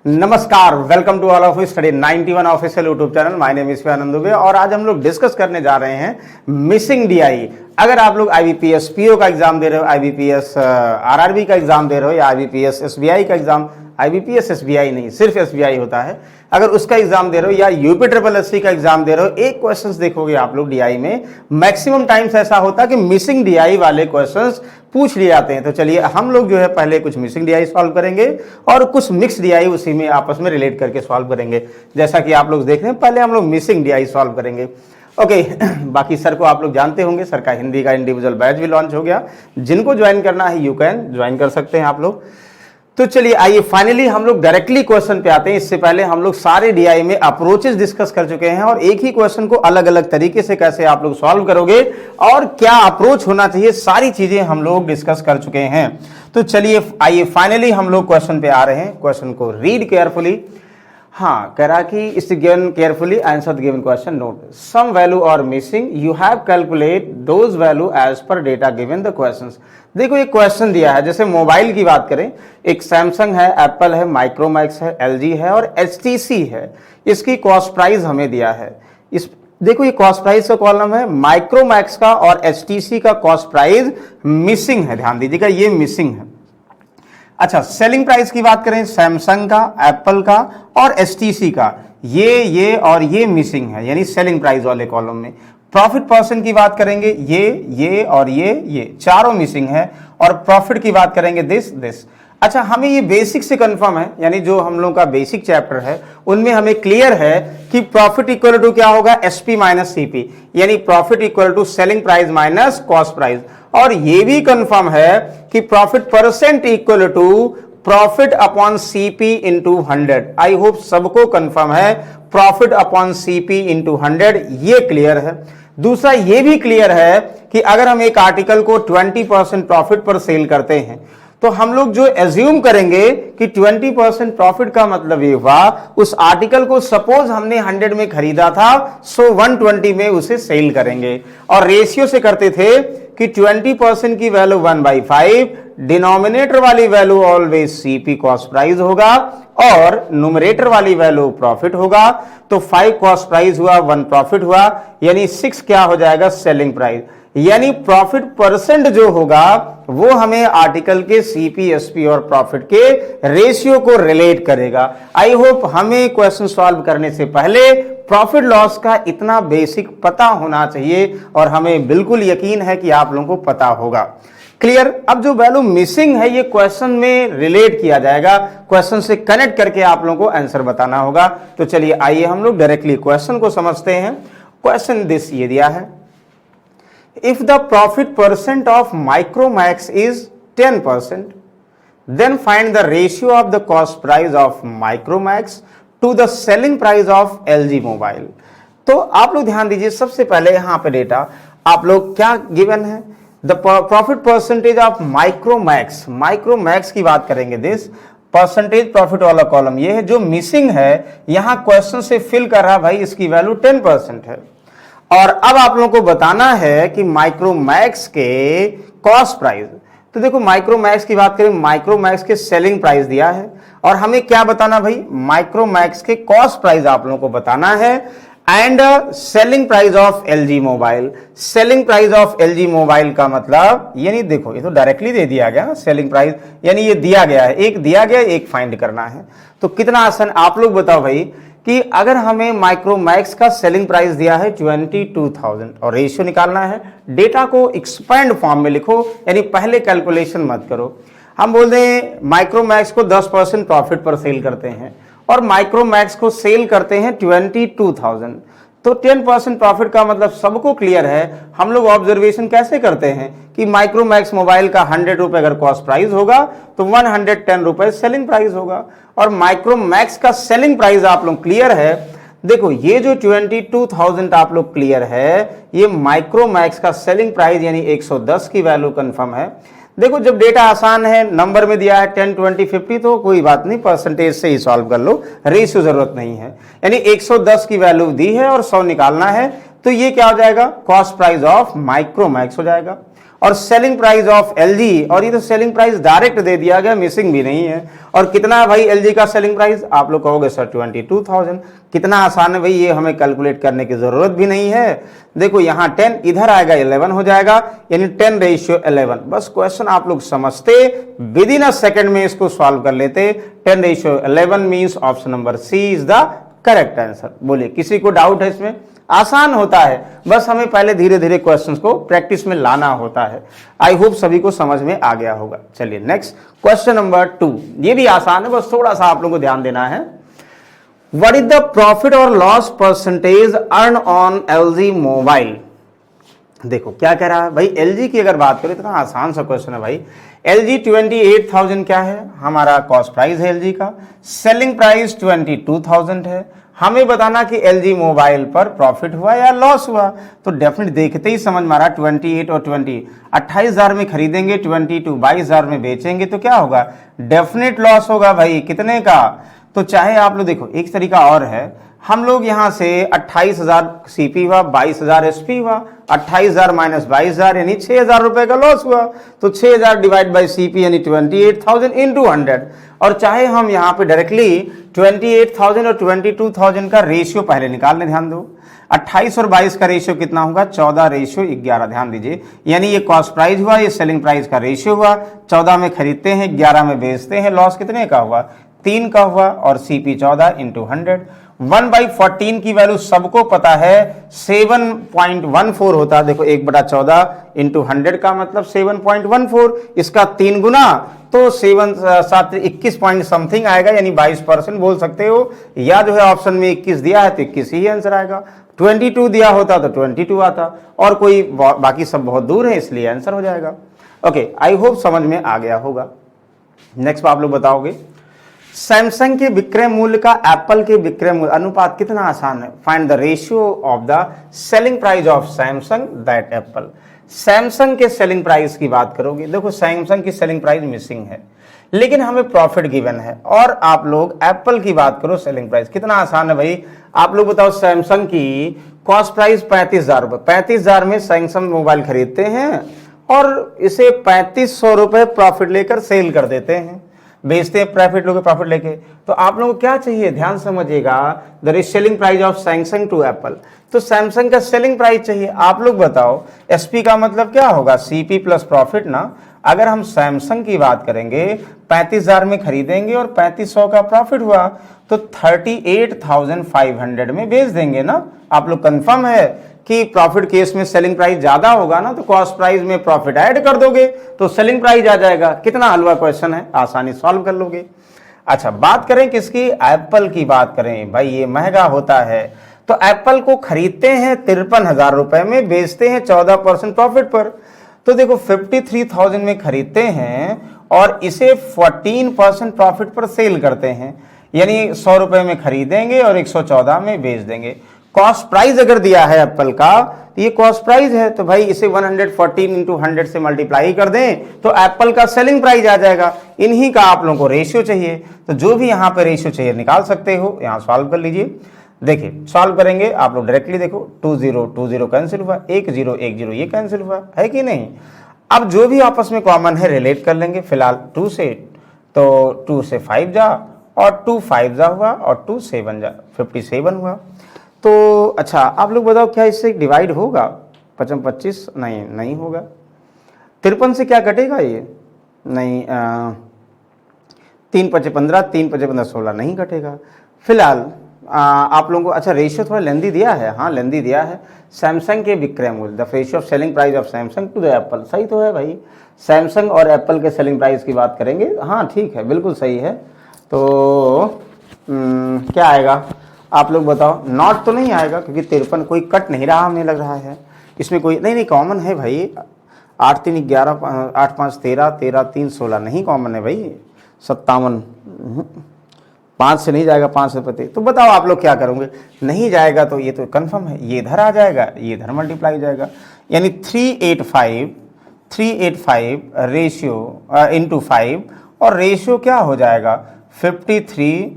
नमस्कार, welcome to all of study 91 official YouTube channel. My name is Anand Dubey और आज हम लोग डिस्कस करने जा रहे हैं मिसिंग डीआई। अगर आप लोग आईबीपीएस पीओ का एग्जाम दे रहे हो, आईबीपीएस आरआरबी का एग्जाम दे रहे हो या आईबीपीएस एसबीआई का एग्जाम, आईबीपीएस एसबीआई नहीं सिर्फ एसबीआई होता है, अगर उसका एग्जाम दे रहे हो या यूपी ट्रिपल एससी का एग्जाम दे रहे हो, एक क्वेश्चंस देखोगे आप लोग डीआई में मैक्सिमम टाइम्स ऐसा होता है कि मिसिंग डीआई वाले क्वेश्चंस पूछ लिए जाते हैं। तो चलिए हम लोग जो है पहले कुछ मिसिंग डीआई सॉल्व करेंगे और कुछ मिक्स डीआई उसी में आपस में रिलेट करके सॉल्व करेंगे। जैसा कि आप लोग देख रहे हैं, पहले हम लोग मिसिंग डीआई सॉल्व करेंगे। ओके बाकी सर को आप लोग जानते होंगे, सर का हिंदी का इंडिविजुअल बैच भी लॉन्च हो गया। जिनको ज्वाइन करना है यू कैन ज्वाइन कर सकते हैं आप लोग। तो चलिए आइए फाइनली हम लोग डायरेक्टली क्वेश्चन पे आते हैं। इससे पहले हम लोग सारे डीआई में अप्रोचेस डिस्कस कर चुके हैं और एक ही क्वेश्चन को अलग अलग तरीके से कैसे आप लोग सॉल्व करोगे और क्या अप्रोच होना चाहिए, सारी चीजें हम लोग डिस्कस कर चुके हैं। तो चलिए आइए फाइनली हम लोग क्वेश्चन पे आ रहे हैं। क्वेश्चन को रीड केयरफुली। हाँ, कह रहा कि इस given carefully answer the given question. Note some value और missing, you have calculate those value as per data given the questions. देखो एक क्वेश्चन दिया है, जैसे मोबाइल की बात करें, एक सैमसंग है, एप्पल है, माइक्रोमैक्स है, एलजी है और एचटीसी है। इसकी कॉस्ट प्राइस हमें दिया है। इस देखो ये कॉस्ट प्राइस का कॉलम है, माइक्रोमैक्स का और एचटीसी का कॉस्ट प्राइस मिसिंग है। ध्यान दीजिएगा ये मिसिंग है। अच्छा, सेलिंग प्राइस की बात करें, सैमसंग का, एप्पल का और एचटीसी का, ये और ये मिसिंग है, यानी सेलिंग प्राइस वाले कॉलम में। प्रॉफिट परसेंट की बात करेंगे, ये और ये चारों मिसिंग है। और प्रॉफिट की बात करेंगे दिस। अच्छा, हमें ये बेसिक से कंफर्म है, यानी जो हम लोग का बेसिक चैप्टर है उनमें हमें क्लियर है कि प्रॉफिट इक्वल टू क्या होगा, एसपी माइनस सीपी, यानी profit equal to selling price minus cost price. और ये भी कंफर्म है कि profit percent equal to profit upon CP into 100। I hope सबको कंफर्म है, प्रॉफिट अपॉन सीपी इंटू 100, ये क्लियर है। दूसरा ये भी क्लियर है कि अगर हम एक आर्टिकल को 20% प्रॉफिट पर सेल करते हैं तो हम लोग जो एज्यूम करेंगे कि 20% प्रॉफिट का मतलब ये हुआ उस आर्टिकल को सपोज हमने 100 में खरीदा था, सो 120 में उसे सेल करेंगे। और रेशियो से करते थे कि 20% की वैल्यू 1/5, डिनोमिनेटर वाली value always CP cost price होगा और न्यूमरेटर वाली वैल्यू प्रॉफिट होगा। तो 5 कॉस्ट प्राइस हुआ, 1 प्रॉफिट हुआ, यानी 6 क्या हो जाएगा, सेलिंग प्राइस। यानी प्रॉफिट परसेंट जो होगा वो हमें आर्टिकल के सीपी, एसपी और प्रॉफिट के रेशियो को रिलेट करेगा। आई होप हमें क्वेश्चन सॉल्व करने से पहले प्रॉफिट लॉस का इतना बेसिक पता होना चाहिए और हमें बिल्कुल यकीन है कि आप लोगों को पता होगा। क्लियर। अब जो वैल्यू मिसिंग है ये क्वेश्चन में रिलेट किया जाएगा, क्वेश्चन से कनेक्ट करके आप लोगों को आंसर बताना होगा। तो चलिए आइए हम लोग डायरेक्टली क्वेश्चन को समझते हैं। क्वेश्चन दिस ये दिया है, if the profit percent of Micromax is 10%, then find the ratio of the cost price of Micromax to the selling price of LG Mobile। तो आप लोग ध्यान दीजिए, सबसे पहले यहाँ पे डेटा आप लोग क्या गिवन है, the profit percentage of Micromax की बात करेंगे। दिस परसेंटेज प्रॉफिट वाला कॉलम ये है, जो मिसिंग है यहाँ क्वेश्चन से फिल कर रहा भाई, इसकी वैल्यू 10% है। और अब आप लोगों को बताना है कि माइक्रोमैक्स के कॉस्ट प्राइस। तो देखो माइक्रोमैक्स की बात करें, माइक्रोमैक्स के सेलिंग प्राइस दिया है और हमें क्या बताना भाई, माइक्रोमैक्स के कॉस्ट प्राइस आप लोगों को बताना है and selling price of LG mobile. Selling price of LG mobile का मतलब यानी देखो ये तो डायरेक्टली दे दिया गया सेलिंग प्राइस, यानी ये दिया गया है, एक दिया गया, एक फाइंड करना है। तो कितना आसान, आप लोग बताओ भाई कि अगर हमें माइक्रोमैक्स का सेलिंग प्राइस दिया है 22,000 और रेशियो निकालना है, डेटा को एक्सपेंड फॉर्म में लिखो, यानी पहले कैलकुलेशन मत करो। हम बोल दें माइक्रोमैक्स को 10% प्रॉफिट पर सेल करते हैं और माइक्रोमैक्स को सेल करते हैं 22,000, तो 10% प्रॉफिट का मतलब सबको क्लियर है। हम लोग ऑब्जर्वेशन कैसे करते हैं कि माइक्रोमैक्स मोबाइल का 100 रुपए अगर कॉस्ट प्राइस होगा तो 110 रुपए सेलिंग प्राइस होगा। और माइक्रोमैक्स का सेलिंग प्राइस आप लोग क्लियर है। देखो ये जो 22,000 आप लोग क्लियर है, ये माइक्रोमैक्स का सेलिंग प्राइस यानी 110 की वैल्यू कंफर्म है। देखो जब डेटा आसान है, नंबर में दिया है 10, 20, 50, तो कोई बात नहीं, परसेंटेज से ही सॉल्व कर लो, रेशियो जरूरत नहीं है। यानी 110 की वैल्यू दी है और 100 निकालना है, तो ये क्या हो जाएगा, कॉस्ट प्राइस ऑफ माइक्रोमैक्स हो जाएगा। और सेलिंग प्राइस ऑफ एलजी, और ये तो सेलिंग प्राइस डायरेक्ट दे दिया गया, मिसिंग भी नहीं है। और कितना है भाई एलजी का सेलिंग प्राइस, आप लोग कहोगे सर 22,000। कितना आसान है भाई, ये हमें कैलकुलेट करने की जरूरत भी नहीं है। देखो यहाँ 10 इधर आएगा 11 हो जाएगा, यानी 10:11। बस क्वेश्चन आप लोग समझते, विद इन अ सेकेंड में इसको सॉल्व कर लेते। 10:11 means option number C is the correct answer. बोलिए किसी को डाउट है इसमें? आसान होता है, बस हमें पहले धीरे धीरे क्वेश्चंस को प्रैक्टिस में लाना होता है। आई होप सभी को समझ में आ गया होगा। चलिए नेक्स्ट क्वेश्चन नंबर 2, ये भी आसान है, बस थोड़ा सा आप लोगों को ध्यान देना है। व्हाट इज द प्रॉफिट और loss percentage earn on LG mobile? देखो क्या कह रहा है भाई, एलजी की अगर बात करें, इतना आसान सा क्वेश्चन है भाई। एलजी 28,000 क्या है, हमारा कॉस्ट प्राइस है एलजी का, सेलिंग प्राइस 22,000 है। हमें बताना कि एलजी मोबाइल पर प्रॉफिट हुआ या लॉस हुआ, तो डेफिनेट देखते ही समझ में आ रहा 28 और 20, 28,000 में खरीदेंगे, 22 22,000 में बेचेंगे, तो क्या होगा, डेफिनेट लॉस होगा भाई। कितने का, तो चाहे आप लोग देखो एक तरीका और है, हम लोग यहां से 28,000 सीपी हुआ, 22,000 एसपी हुआ, 28,000 माइनस 22,000 यानी 6,000 रुपए का लॉस हुआ। तो 6,000 डिवाइड बाई सीपी यानी 28,000 इंटू 100। और चाहे हम यहाँ पे डायरेक्टली 28,000 और 22,000 का रेशियो पहले निकाल लें। ध्यान दो 28 और 22 का रेशियो कितना होगा, 14:11। ध्यान दीजिए, यानी ये कॉस्ट प्राइस हुआ, ये सेलिंग प्राइस का रेशियो हुआ। 14 में खरीदते हैं, 11 में बेचते हैं, लॉस कितने का हुआ, 3 का हुआ। और सीपी 14 इंटू 100। 1/14 की वैल्यू सबको पता है 7.14 होता है। देखो 1/14 इंटू 100 का मतलब 7.14, इसका 3 गुना, तो 7 7 21 पॉइंट समथिंग आएगा, यानी 22% बोल सकते हो। या जो है ऑप्शन में 21 दिया है तो 21 ही आंसर आएगा। 22 दिया होता तो 22 आता, और कोई बाकी सब बहुत दूर है, इसलिए आंसर हो जाएगा। ओके, आई होप समझ में आ गया होगा। नेक्स्ट आप लोग बताओगे, सैमसंग के विक्रय मूल्य का एप्पल के विक्रय मूल्य अनुपात कितना आसान है। Find the ratio of the selling price of Samsung that Apple. Samsung के सेलिंग प्राइस की बात करोगे, देखो सैमसंग की सेलिंग प्राइस मिसिंग है, लेकिन हमें प्रॉफिट गिवन है। और आप लोग एप्पल की बात करो, सेलिंग प्राइस कितना आसान है भाई। आप लोग बताओ, सैमसंग की कॉस्ट प्राइस 35,000 रुपए, 35,000 में सैमसंग मोबाइल खरीदते हैं और इसे 3,500 रुपए प्रॉफिट लेकर सेल कर देते हैं, बेचते हैं प्रॉफिट लोगे, प्रॉफिट लेके। तो आप लोगों को क्या चाहिए, ध्यान समझिएगा, the selling price of Samsung to Apple. तो सैमसंग का सेलिंग प्राइस चाहिए। आप लोग बताओ, एसपी का मतलब क्या होगा, सीपी प्लस प्रॉफिट ना। अगर हम सैमसंग की बात करेंगे, 35,000 में खरीदेंगे और 3,500 का प्रॉफिट हुआ, तो 38,500 में बेच देंगे ना। आप लोग कंफर्म है कि प्रॉफिट केस में सेलिंग प्राइस ज्यादा होगा ना, तो कॉस्ट प्राइस में प्रॉफिट ऐड कर दोगे तो सेलिंग प्राइस आ जाएगा। कितना हलवा क्वेश्चन है, आसानी सॉल्व कर लोगे। अच्छा, बात करें किसकी, एप्पल की बात करें। भाई ये महंगा होता है, तो एप्पल को खरीदते हैं 53,000 रुपए में, बेचते हैं 14% प्रॉफिट पर। तो देखो 53,000 में खरीदते हैं और इसे 14% प्रॉफिट पर सेल करते हैं, यानी 100 रुपए में खरीदेंगे और 114 में बेच देंगे। कॉस्ट प्राइस अगर दिया है एप्पल का, तो ये कॉस्ट प्राइस है, तो भाई इसे 114 इंटू 100 से मल्टीप्लाई कर दें तो एप्पल का सेलिंग प्राइस आ जाएगा। इन्हीं का आप लोगों को रेशियो चाहिए, तो जो भी यहाँ पे रेशियो चाहिए निकाल सकते हो। यहाँ सॉल्व कर लीजिए। देखिए सॉल्व करेंगे आप लोग डायरेक्टली, देखो 2 0 कैंसिल हुआ, 1 0 1 0 ये कैंसिल हुआ है कि नहीं। अब जो भी आपस में कॉमन है रिलेट कर लेंगे। फिलहाल 2 से, तो 2 से 5 जा, और 2 5 जा हुआ, और 2 7 जा, 57 हुआ। तो अच्छा आप लोग बताओ, क्या इससे डिवाइड होगा, 25 नहीं होगा। 53 से क्या कटेगा ये, नहीं 3 5 15, 3 5 15 16 नहीं कटेगा। फिलहाल आप लोगों को अच्छा रेशियो थोड़ा लेंदी दिया है, हाँ लेंदी दिया है। सैमसंग के विक्रय मूल्य, the ratio of selling price of Samsung to the Apple, सही तो है भाई। सैमसंग और एप्पल के सेलिंग प्राइस की बात करेंगे, हाँ ठीक है, बिल्कुल सही है। तो क्या आएगा आप लोग बताओ, नॉट तो नहीं आएगा क्योंकि 53 कोई कट नहीं रहा, हमें लग रहा है इसमें कोई नहीं कॉमन है भाई। 8 3 11, 8 5 13, 13 3 16 नहीं कॉमन है भाई। 57 5 से नहीं जाएगा, 5 से पते। तो बताओ आप लोग क्या करोगे, नहीं जाएगा तो ये तो कंफर्म है, ये इधर आ जाएगा, ये इधर मल्टीप्लाई जाएगा, यानी 385 रेशियो इंटू 5, और रेशियो क्या हो जाएगा 53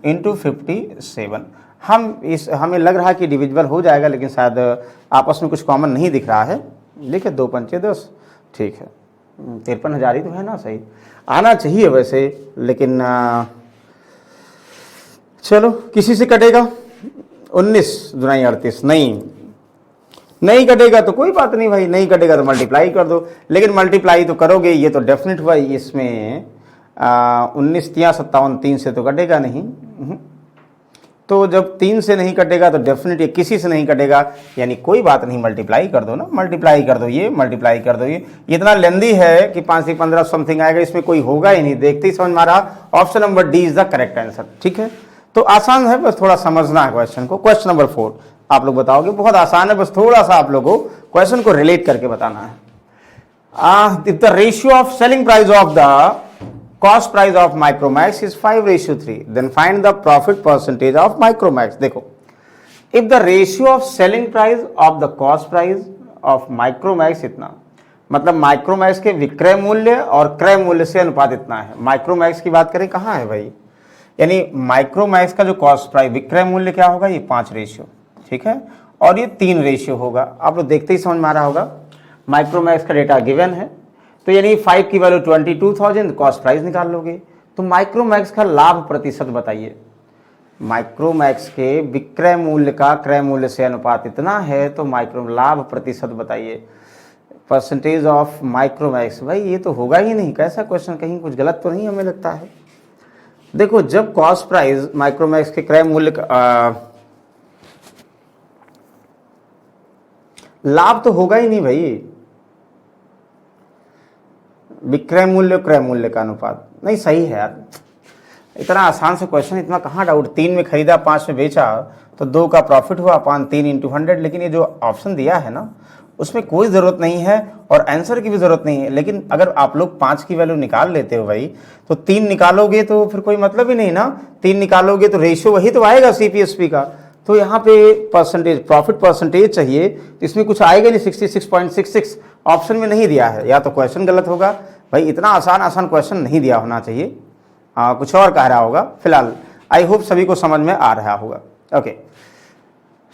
इंटू 57। हमें लग रहा है कि डिविजिबल हो जाएगा, लेकिन शायद आपस में कुछ कॉमन नहीं दिख रहा है। देखिए 2 पंचे 10, ठीक है 53,000 ही तो है ना, सही आना चाहिए वैसे, लेकिन चलो किसी से कटेगा। 19 दुनाई 38, नहीं कटेगा तो कोई बात नहीं भाई, नहीं कटेगा तो मल्टीप्लाई कर दो, लेकिन मल्टीप्लाई तो करोगे, ये तो डेफिनेट हुआ। इसमें 19 तिया 57, 3 से तो कटेगा नहीं। तो जब 3 से नहीं कटेगा तो डेफिनेटली किसी से नहीं कटेगा, यानी कोई बात नहीं, मल्टीप्लाई कर दो ना, मल्टीप्लाई कर दो, ये मल्टीप्लाई कर दो। ये इतना लेंदी है कि 5 से 15 समथिंग आएगा, इसमें कोई होगा ही नहीं, देखते ही समझ में आ रहा। Option number D is the correct answer. ठीक है, तो आसान है, बस थोड़ा समझना है क्वेश्चन को। क्वेश्चन नंबर 4 आप लोग बताओगे, बहुत आसान है, बस थोड़ा सा आप लोगों को क्वेश्चन को रिलेट करके बताना है। If the ratio of selling price of the cost price of Micromax is 5:3, then find the profit percentage of Micromax। देखो, if the ratio of selling price of the cost price of Micromax इतना, मतलब Micromax के विक्रय मूल्य और क्रय मूल्य से अनुपात इतना है। Micromax की बात करें कहाँ है भाई, यानी Micromax का जो कॉस्ट प्राइस विक्रय मूल्य क्या होगा, ये 5 रेशियो, ठीक है, और ये 3 रेशियो होगा। आप लोग देखते ही समझ में आ रहा होगा। Micromax का डेटा गिवन है, तो यानी 5 की वैल्यू 22,000, कॉस्ट प्राइस निकाल लोगे। तो माइक्रोमैक्स का लाभ प्रतिशत बताइए। माइक्रोमैक्स के विक्रय मूल्य का क्रय मूल्य से अनुपात इतना है, तो माइक्रो लाभ प्रतिशत बताइए। परसेंटेज ऑफ माइक्रोमैक्स, भाई ये तो होगा ही नहीं। कैसा क्वेश्चन, कहीं कुछ गलत तो नहीं हमें लगता है। देखो, जब कॉस्ट प्राइस माइक्रोमैक्स के क्रय मूल्य का लाभ तो होगा ही नहीं भाई। विक्रय मूल्य क्रय मूल्य का अनुपात नहीं सही है यार। इतना आसान से क्वेश्चन, इतना कहाँ डाउट। 3 में खरीदा 5 में बेचा तो 2 का प्रॉफिट हुआ, 5 3 × 100। लेकिन ये जो ऑप्शन दिया है ना, उसमें कोई ज़रूरत नहीं है और आंसर की भी ज़रूरत नहीं है। लेकिन अगर आप लोग 5 की वैल्यू निकाल लेते हो भाई, तो 3 निकालोगे तो फिर कोई मतलब ही नहीं ना। 3 निकालोगे तो रेशियो वही तो आएगा CPSP का। तो यहाँ पे परसेंटेज, प्रॉफिट परसेंटेज चाहिए, तो इसमें कुछ आएगा नहीं। 66.66 ऑप्शन में नहीं दिया है, या तो क्वेश्चन गलत होगा भाई। इतना आसान क्वेश्चन नहीं दिया होना चाहिए, कुछ और कह रहा होगा। फिलहाल आई होप सभी को समझ में आ रहा होगा। ओके,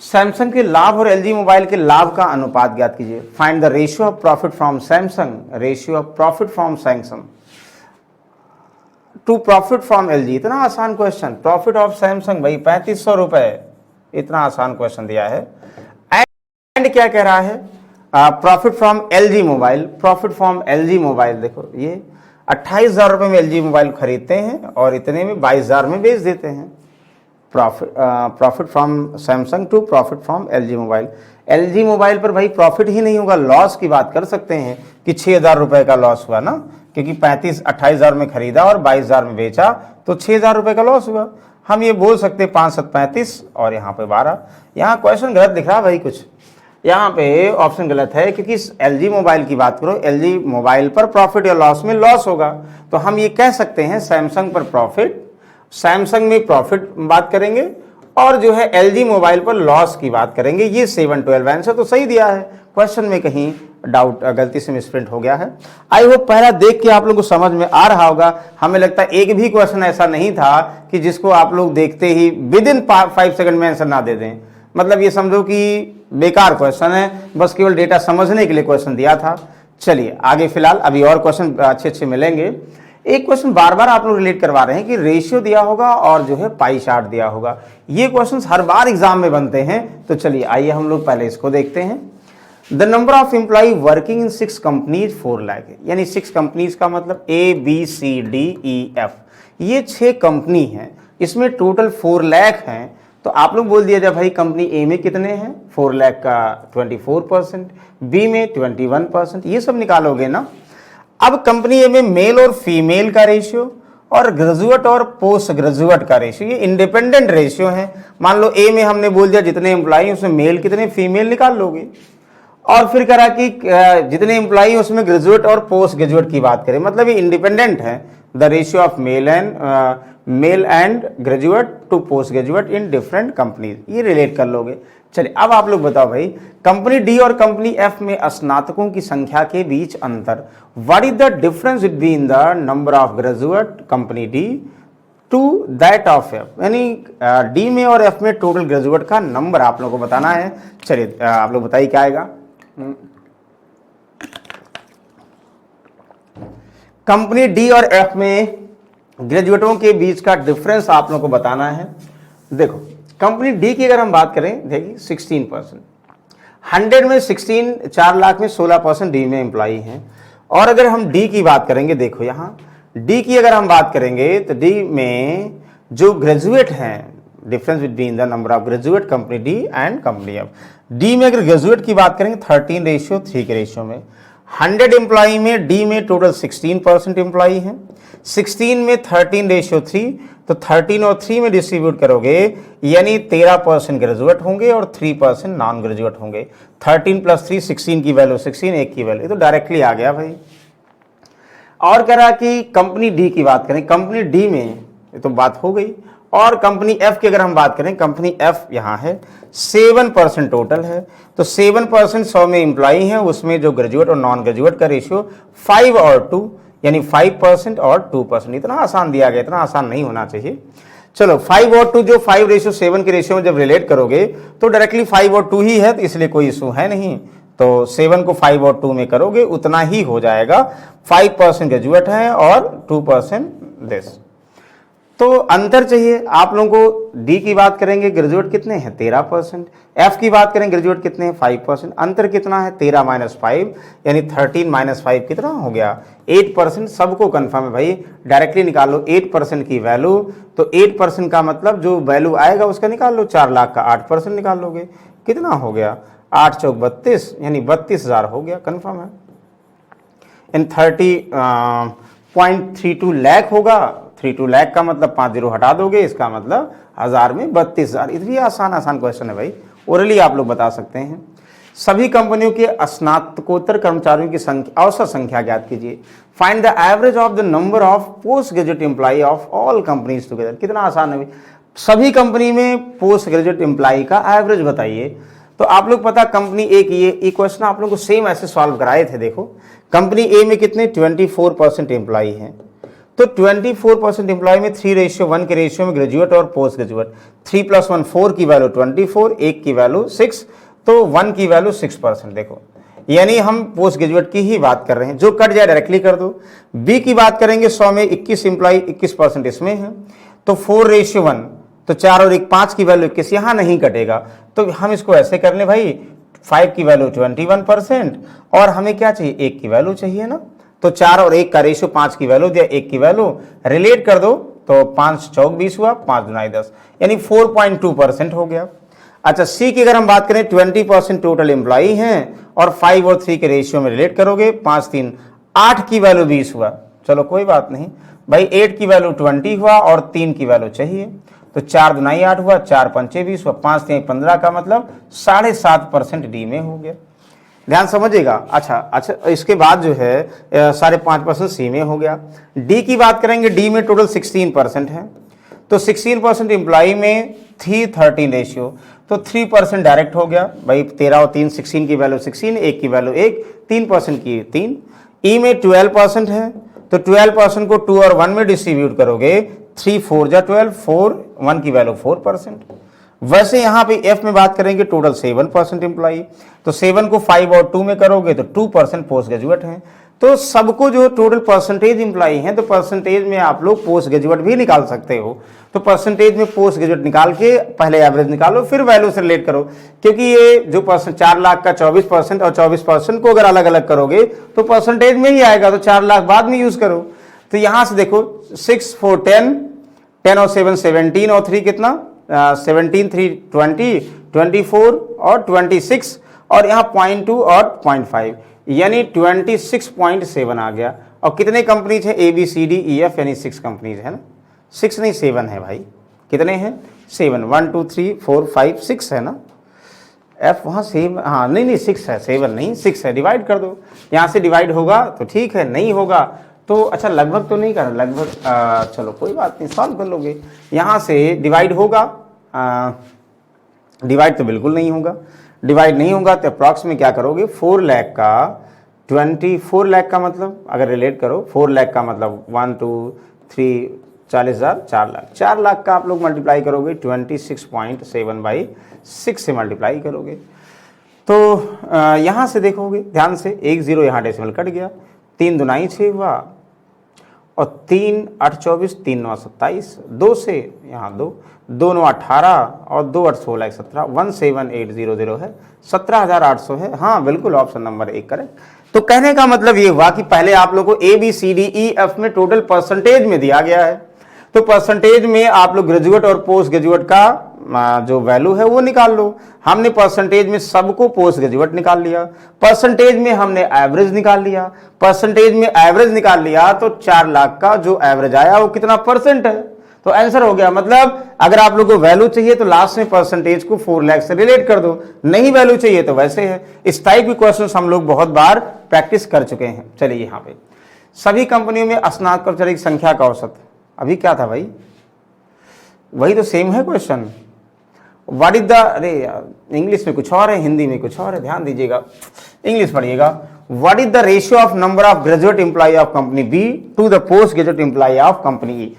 सैमसंग के लाभ और LG मोबाइल के लाभ का अनुपात ज्ञात कीजिए। Find the ratio of profit from Samsung, ratio of profit from Samsung to profit from LG। इतना आसान क्वेश्चन। प्रॉफिट ऑफ सैमसंग भाई 3500 रुपए, इतना आसान क्वेश्चन दिया है। एंड क्या कह रहा है, profit from LG mobile, profit from LG mobile. देखो, ये 28,000 रुपये में LG मोबाइल खरीदते हैं और इतने में 22,000 में बेच देते हैं। Profit from Samsung to profit from LG mobile. LG mobile पर भाई प्रॉफिट ही नहीं होगा, लॉस की बात कर सकते हैं कि 6,000 रुपये का लॉस हुआ ना, क्योंकि 28,000 में खरीदा और 22,000 में बेचा, तो 6,000 रुपये का लॉस हुआ। हम ये बोल सकते हैं 5 7 35 और यहाँ पे 12। यहाँ क्वेश्चन गलत दिख रहा है भाई, कुछ यहाँ पे ऑप्शन गलत है, क्योंकि LG मोबाइल की बात करो, LG मोबाइल पर प्रॉफिट या लॉस में लॉस होगा। तो हम ये कह सकते हैं सैमसंग पर प्रॉफिट, सैमसंग में प्रॉफिट बात करेंगे, और जो है LG मोबाइल पर लॉस की बात करेंगे। ये 7 12 आंसर तो सही दिया है। क्वेश्चन में कहीं डाउट, गलती से मिसप्रिंट हो गया है। आई होप पहला देख के आप लोगों को समझ में आ रहा होगा। हमें लगता है एक भी क्वेश्चन ऐसा नहीं था कि जिसको आप लोग देखते ही विदिन 5 सेकंड में आंसर ना दे दें। मतलब ये समझो कि बेकार क्वेश्चन है, बस केवल डेटा समझने के लिए क्वेश्चन दिया था। चलिए आगे, फिलहाल अभी और क्वेश्चन अच्छे मिलेंगे। एक क्वेश्चन बार बार आप लोग रिलेट करवा रहे हैं कि रेशियो दिया होगा और जो है पाई चार्ट दिया होगा। ये क्वेश्चन हर बार एग्जाम में बनते हैं। तो चलिए आइए हम लोग पहले इसको देखते हैं। The number of employ working in 6 companies 4 lakh है, यानी 6 कंपनीज का मतलब ABCDEF, ये 6 कंपनी हैं, इसमें टोटल 4 लाख हैं। तो आप लोग बोल दिया जाए भाई कंपनी ए में कितने हैं, 4 लाख का 24%, बी में 21%, ये सब निकालोगे ना। अब कंपनी ए में मेल और फीमेल का रेशियो और ग्रेजुएट और पोस्ट ग्रेजुएट का रेशियो, ये इंडिपेंडेंट रेशियो है। मान लो ए में हमने बोल दिया जितने एम्प्लॉई उसमें मेल कितने फीमेल निकाल लोगे, और फिर करा कि जितने एम्प्लॉई उसमें ग्रेजुएट और पोस्ट ग्रेजुएट की बात करें, मतलब ये इंडिपेंडेंट है। The ratio of male and graduate to post graduate in different companies, ये रिलेट कर लोगे। चलिए अब आप लोग बताओ भाई, कंपनी डी और कंपनी एफ में स्नातकों की संख्या के बीच अंतर। What is the difference between the number of graduate company D to that of F, यानी डी में और एफ में टोटल ग्रेजुएट का नंबर आप लोगों को बताना है। चलिए आप लोग बताइए क्या आएगा। कंपनी डी और एफ में ग्रेजुएटों के बीच का डिफरेंस आप लोगों को बताना है। देखो कंपनी डी की अगर हम बात करें, देखिए 16%, 100 में 16, 4 लाख में 16% डी में एम्प्लॉई हैं। और अगर हम डी की बात करेंगे, देखो यहाँ डी की अगर हम बात करेंगे तो डी में जो ग्रेजुएट हैं, difference between the number of graduate company D and company F. D में अगर ग्रेजुएट की बात करेंगे 13:3 के रेशियो में, 100 एम्प्लॉई में डी में टोटल 16% एम्प्लॉई हैं, 16 में 13:3, तो 13 और 3 में डिस्ट्रीब्यूट करोगे यानी 13% ग्रेजुएट होंगे और 3% नॉन ग्रेजुएट होंगे। 13 + 3 16 की वैल्यू 16, 1 की वैल्यू, तो डायरेक्टली आ गया भाई। और कह रहा कि कंपनी डी की बात करें, कंपनी डी में ये तो बात हो गई। और कंपनी एफ की अगर हम बात करें, कंपनी एफ यहाँ है 7% टोटल है, तो 7% 100 में एम्प्लॉई हैं, उसमें जो ग्रेजुएट और नॉन ग्रेजुएट का रेशियो 5 और 2 यानी 5% और 2%। इतना आसान दिया गया, इतना आसान नहीं होना चाहिए। चलो 5 और 2 जो 5:7 के रेशियो में जब रिलेट करोगे तो डायरेक्टली 5 और 2 ही है, तो इसलिए कोई इशू है नहीं। तो 7 को 5 और 2 में करोगे उतना ही हो जाएगा। 5% ग्रेजुएट हैं और 2% दिस। तो अंतर चाहिए आप लोगों को। डी की बात करेंगे ग्रेजुएट कितने हैं 13%, एफ की बात करें ग्रेजुएट कितने हैं 5%। अंतर कितना है 13 - 5 यानी 13 - 5 कितना हो गया 8%। सबको कंफर्म है भाई, डायरेक्टली निकालो 8% की वैल्यू। तो 8% का मतलब जो वैल्यू आएगा उसका निकाल लो, 4 लाख का 8% निकाल लोगे, कितना हो गया 8 × 4 = 32 यानी 32,000 हो गया, कंफर्म है। इन 30.32 लाख होगा, 32 लाख का मतलब 5 0 हटा दोगे, इसका मतलब 1000 में 32,000। इतनी आसान क्वेश्चन है भाई, ओरली आप लोग बता सकते हैं। सभी कंपनियों के स्नातकोत्तर कर्मचारियों की संख्या, औसत संख्या ज्ञात कीजिए। Find the average of the number of post graduate employee of all companies together. कितना आसान है भाई, सभी कंपनी में पोस्ट ग्रेजुएट एम्प्लॉई का एवरेज बताइए। तो आप लोग पता कंपनी ए की ये क्वेश्चन आप लोग को सेम ऐसे सॉल्व कराए थे। देखो कंपनी ए में कितने 24% एम्प्लॉई हैं, तो 24% एम्प्लॉय में 3:1 के रेशियो में ग्रेजुएट और पोस्ट ग्रेजुएट। 3 + 1 4 की वैल्यू 24, 1 की वैल्यू 6, तो 1 की वैल्यू 6%। देखो यानी हम पोस्ट ग्रेजुएट की ही बात कर रहे हैं, जो कट जाए डायरेक्टली कर दो। बी की बात करेंगे 100 में 21 एम्प्लॉय, 21% इसमें है, तो 4:1, तो 4 और 1 5 की वैल्यू 21, यहाँ नहीं कटेगा। तो हम इसको ऐसे कर लें भाई, 5 की वैल्यू 21% और हमें क्या चाहिए 1 की वैल्यू चाहिए ना, तो 4 और 1 का रेशियो 5 की वैल्यू दिया, 1 की वैल्यू रिलेट कर दो, तो 5 × 4 = 20 हुआ, 5 × 9 = 10 यानी 4.2% हो गया। अच्छा सी की अगर हम बात करें 20% टोटल एम्प्लॉई हैं और 5 और 3 के रेशियो में रिलेट करोगे, 5 3 8 की वैल्यू 20 हुआ। चलो कोई बात नहीं भाई, 8 की वैल्यू 20 हुआ और 3 की वैल्यू चाहिए, तो 4 × 2 = 8 हुआ, 4 × 5 = 20 हुआ, 5 3 = 15 का मतलब 7.5% डी में हो गया। ध्यान समझिएगा। अच्छा इसके बाद जो है 5.5% सी में हो गया। डी की बात करेंगे, डी में टोटल 16% है, तो 16% एम्प्लॉई में थी 13 रेशियो, तो 3% डायरेक्ट हो गया भाई। 13 और 3 16 की वैल्यू 16, 1 की वैल्यू 1, 3% की 3। ई में 12% है, तो 12% को 2 और 1 में डिस्ट्रीब्यूट करोगे, 3 4 × 12, 4 1 की वैल्यू 4%। वैसे यहाँ पे एफ में बात करेंगे टोटल 7% एम्प्लॉई, तो 7 को 5 और 2 में करोगे तो 2% पोस्ट ग्रेजुएट हैं। तो सबको जो टोटल परसेंटेज एम्प्लॉई हैं, तो परसेंटेज में आप लोग पोस्ट ग्रेजुएट भी निकाल सकते हो। तो परसेंटेज में पोस्ट ग्रेजुएट निकाल के पहले एवरेज निकालो, फिर वैल्यू से रिलेट करो, क्योंकि ये जो 4 लाख का 24% और 24% को अगर अलग अलग करोगे तो परसेंटेज में ही आएगा, तो 4 लाख बाद में यूज करो। तो यहाँ से देखो 6 4 10, 10 और 7 17 और 3 कितना 17 3 20, 24 और 26 और यहाँ 0.2 और 0.5 यानी 26.7 आ गया। और कितने कंपनीज है A B C D E F यानी 6 कंपनीज है ना, 6 नहीं 7 है भाई। कितने हैं 7, 1 2 3 4 5 6 है ना। एफ वहाँ सेम, हाँ नहीं 6 है, 7 नहीं 6 है। डिवाइड कर दो, यहाँ से डिवाइड होगा तो ठीक है, नहीं होगा तो अच्छा लगभग तो नहीं कर, लगभग चलो कोई बात नहीं, सॉल्व कर लोगे। यहाँ से डिवाइड होगा, डिवाइड तो बिल्कुल नहीं होगा। डिवाइड नहीं होगा तो अप्रॉक्स में क्या करोगे 4 लाख का 24 लाख का मतलब अगर रिलेट करो, 4 लाख का मतलब 1 2 3 40,000, 4 लाख। 4 लाख का आप लोग मल्टीप्लाई करोगे 26.7/6 से मल्टीप्लाई करोगे तो यहाँ से देखोगे ध्यान से, 1 0 यहाँ डेसिमल कट गया, 3 दूनाई 6 हुआ और 3 8 24, 3 9 27, 2 से यहाँ 2 2 9 18 और 2 8 16 17, 17800 है, 17,800 है। हाँ बिल्कुल, ऑप्शन नंबर 1 करेक्ट। तो कहने का मतलब ये हुआ कि पहले आप लोगों को ABCDEF में टोटल परसेंटेज में दिया गया है, तो परसेंटेज में आप लोग ग्रेजुएट और पोस्ट ग्रेजुएट का जो वैल्यू है वो निकाल लो। हमने परसेंटेज में सबको पोस्ट ग्रेजुएट निकाल लिया, परसेंटेज में हमने एवरेज निकाल लिया, परसेंटेज में एवरेज निकाल लिया तो 4 लाख का जो एवरेज आया वो कितना परसेंट है, तो आंसर हो गया। मतलब अगर आप लोगों को वैल्यू चाहिए तो लास्ट में परसेंटेज को 4 लाख से रिलेट कर दो, नहीं वैल्यू चाहिए तो वैसे है। इस टाइप के क्वेश्चन हम लोग बहुत बार प्रैक्टिस कर चुके हैं। चलिए यहाँ पे सभी कंपनियों में स्नातक कर्मचारी की संख्या का औसत, अभी क्या था भाई, वही तो सेम है क्वेश्चन। व्हाट इज द, अरे यार इंग्लिश में कुछ और है, हिंदी में कुछ और है, ध्यान दीजिएगा, इंग्लिश पढ़िएगा। What is the ratio of number of graduate employ of company B to the post graduate employ of company E.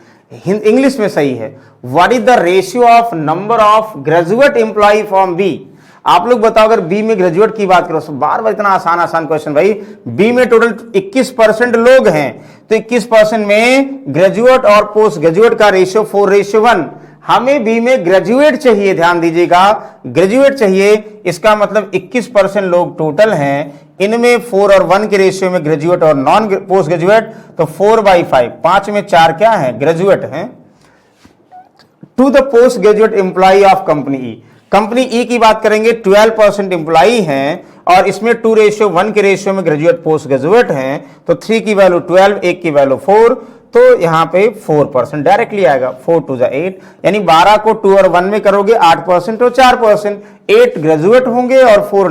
English में सही है, what is the ratio of number of graduate employ from B. आप लोग बताओ अगर B में graduate की बात करो, बार बार इतना आसान क्वेश्चन भाई। बी में टोटल 21% लोग हैं, तो 21% में ग्रेजुएट और पोस्ट ग्रेजुएट का रेशियो 4:1। हमें बी में ग्रेजुएट चाहिए, ध्यान दीजिएगा ग्रेजुएट चाहिए, इसका मतलब 21% लोग टोटल हैं, इनमें 4 और 1 के रेशियो में ग्रेजुएट और नॉन पोस्ट ग्रेजुएट, तो 4/5, 5 में 4 क्या है, ग्रेजुएट हैं। To the post graduate employ of company E, company E की बात करेंगे 12% एम्प्लॉई हैं और इसमें 2:1 के रेशियो में ग्रेजुएट पोस्ट ग्रेजुएट हैं, तो 3 की वैल्यू 12, 1 की वैल्यू 4, तो यहाँ पे 4% डायरेक्टली आएगा, 4 2 8, यानी 12 को 2 और 1 में करोगे 8% और 4%, 8 ग्रेजुएट होंगे और 4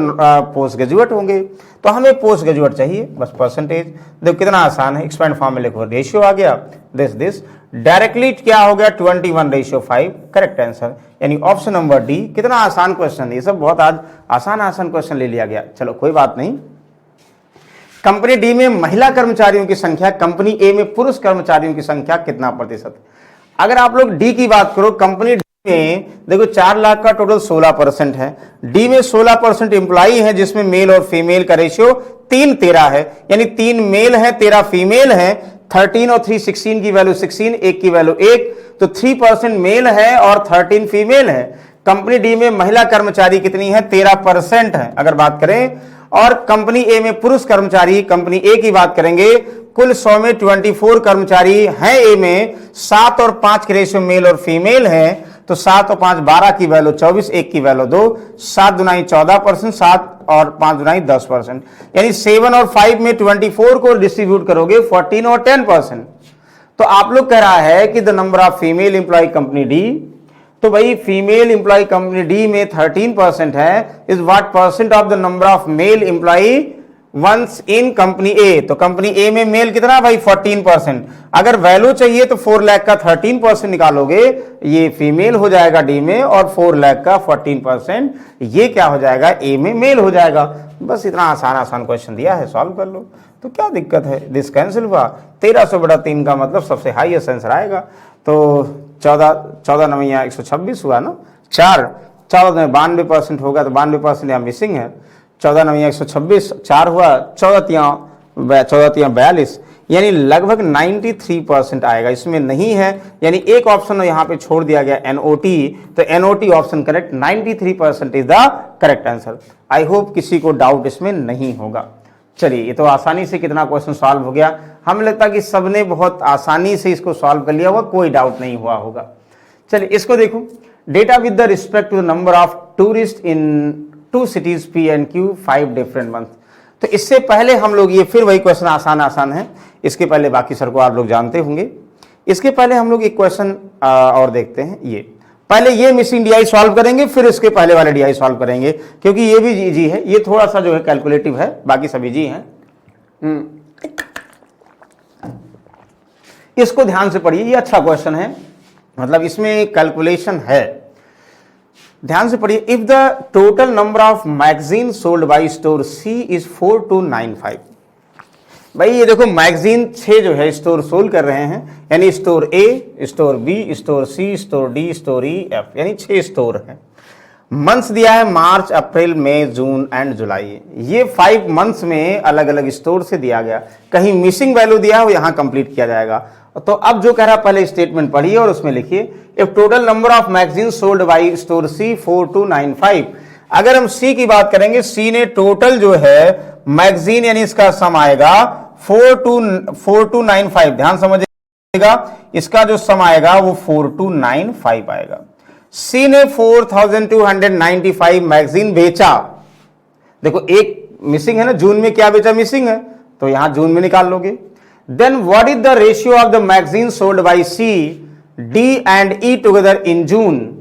पोस्ट ग्रेजुएट होंगे, तो हमें पोस्ट ग्रेजुएट चाहिए, बस परसेंटेज। देखो कितना आसान है, एक्सपेंड फॉर्म में लिखो, रेशियो आ गया दिस डायरेक्टली क्या हो गया 21:5, करेक्ट आंसर, यानी ऑप्शन नंबर डी। कितना आसान क्वेश्चन है, ये सब बहुत आज आसान क्वेश्चन ले लिया गया, चलो कोई बात नहीं। कंपनी डी में महिला कर्मचारियों की संख्या, कंपनी ए में पुरुष कर्मचारियों की संख्या कितना प्रतिशत। अगर आप लोग डी की बात करो, कंपनी डी में देखो 4 लाख का टोटल 16% है, डी में 16% एम्प्लॉई है जिसमें मेल और फीमेल का रेशियो 3:13 है, यानी 3 मेल है 13 फीमेल है, 13 और 3 16 की वैल्यू 16, 1 की वैल्यू 1, तो 3% मेल है और 13 फीमेल है। कंपनी डी में महिला कर्मचारी कितनी है, 13% है अगर बात करें। और कंपनी ए में पुरुष कर्मचारी, कंपनी ए की बात करेंगे, कुल 100 में 24 कर्मचारी हैं ए में, 7 और 5 के रेशियो मेल और फीमेल है, तो 7 और 5 12 की वैल्यू 24, 1 की वैल्यू 2, 7 दूनाई 14%, 7 और 5 दूनाई 10%, यानी 7 और 5 में 24 को डिस्ट्रीब्यूट करोगे 14 और 10%। तो आप लोग कह रहा है कि the number of female employ company D, तो भाई फीमेल एम्प्लॉय कंपनी डी में 13% है, is what percent of the number of male employ ones in company A. तो कंपनी ए में मेल कितना भाई 14%, अगर वैल्यू चाहिए तो 4 लाख का 13% निकालोगे, ये फीमेल हो जाएगा डी में, और 4 लाख का 14% ये क्या हो जाएगा, ए में मेल हो जाएगा। बस इतना आसान क्वेश्चन दिया है, सॉल्व कर लो, तो क्या दिक्कत है। दिस कैंसिल हुआ, 1300/3 का मतलब सबसे हाईएस्ट आंसर आएगा, तो 14 नवैया 126 हुआ ना, 14 में 92% होगा, तो 92% यहाँ मिसिंग है। 14 नवैया 126, 4 हुआ, 14 42, यानी लगभग 93% आएगा, इसमें नहीं है, यानी एक ऑप्शन यहाँ पे छोड़ दिया गया NOT, तो NOT option correct, 93% is the correct answer. I hope किसी को डाउट इसमें नहीं होगा। चलिए, ये तो आसानी से कितना क्वेश्चन सॉल्व हो गया, हमें लगता है कि सबने बहुत आसानी से इसको सॉल्व कर लिया होगा, कोई डाउट नहीं हुआ होगा। चलिए इसको देखो, data with the respect to the number of tourist in 2 cities P and Q 5 different month. तो इससे पहले हम लोग ये फिर वही क्वेश्चन आसान है, इसके पहले बाकी सर को आप लोग जानते होंगे। इसके पहले हम लोग एक क्वेश्चन और देखते हैं, ये पहले ये मिसिंग DI सॉल्व करेंगे, फिर इसके पहले वाले DI सॉल्व करेंगे, क्योंकि ये भी इजी है, ये थोड़ा सा जो है कैलकुलेटिव है, बाकी सब इजी हैं। इसको ध्यान से पढ़िए, ये अच्छा क्वेश्चन है, मतलब इसमें कैलकुलेशन है, ध्यान से पढ़िए। If the total number of magazine sold by store C is 4295, भाई ये देखो मैगजीन 6 जो है स्टोर सोल्ड कर रहे हैं, यानी स्टोर ए, स्टोर बी, स्टोर सी, स्टोर डी, स्टोर ई, एफ, यानी 6 स्टोर है। मंथ्स दिया है मार्च, अप्रैल, मई, जून एंड जुलाई। ये 5 मंथ्स में अलग अलग स्टोर से दिया गया, कहीं मिसिंग वैल्यू दिया है वो यहां कंप्लीट किया जाएगा। तो अब जो कह रहा है पहले स्टेटमेंट पढ़िए और उसमें लिखिए if total number of magazine sold by store C 4295। अगर हम सी की बात करेंगे, सी ने टोटल जो है मैगजीन यानी इसका सम आएगा 4295। ध्यान समझिएगा, इसका जो सम आएगा वो 4295 आएगा। सी ने 4295 मैगजीन बेचा। देखो एक मिसिंग है ना, जून में क्या बेचा मिसिंग है, तो यहां जून में निकाल लोगे। Then what is the ratio of the magazine sold by C, D and E together in June.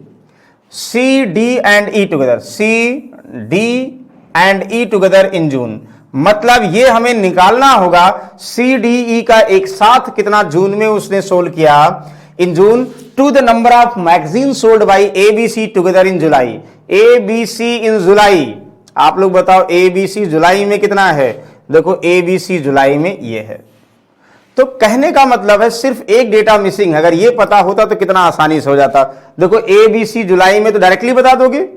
C, D and E together, C, D and E together in June. मतलब ये हमें निकालना होगा सी, डी, ई का एक साथ कितना जून में उसने सोल्ड किया in June, to the number of magazine sold by A B C together in July. A B C in July, आप लोग बताओ ए बी सी जुलाई में कितना है। देखो ए बी सी जुलाई में ये है। तो कहने का मतलब है सिर्फ एक डेटा मिसिंग है, अगर ये पता होता तो कितना आसानी से हो जाता। देखो ए बी सी जुलाई में तो डायरेक्टली बता दोगे,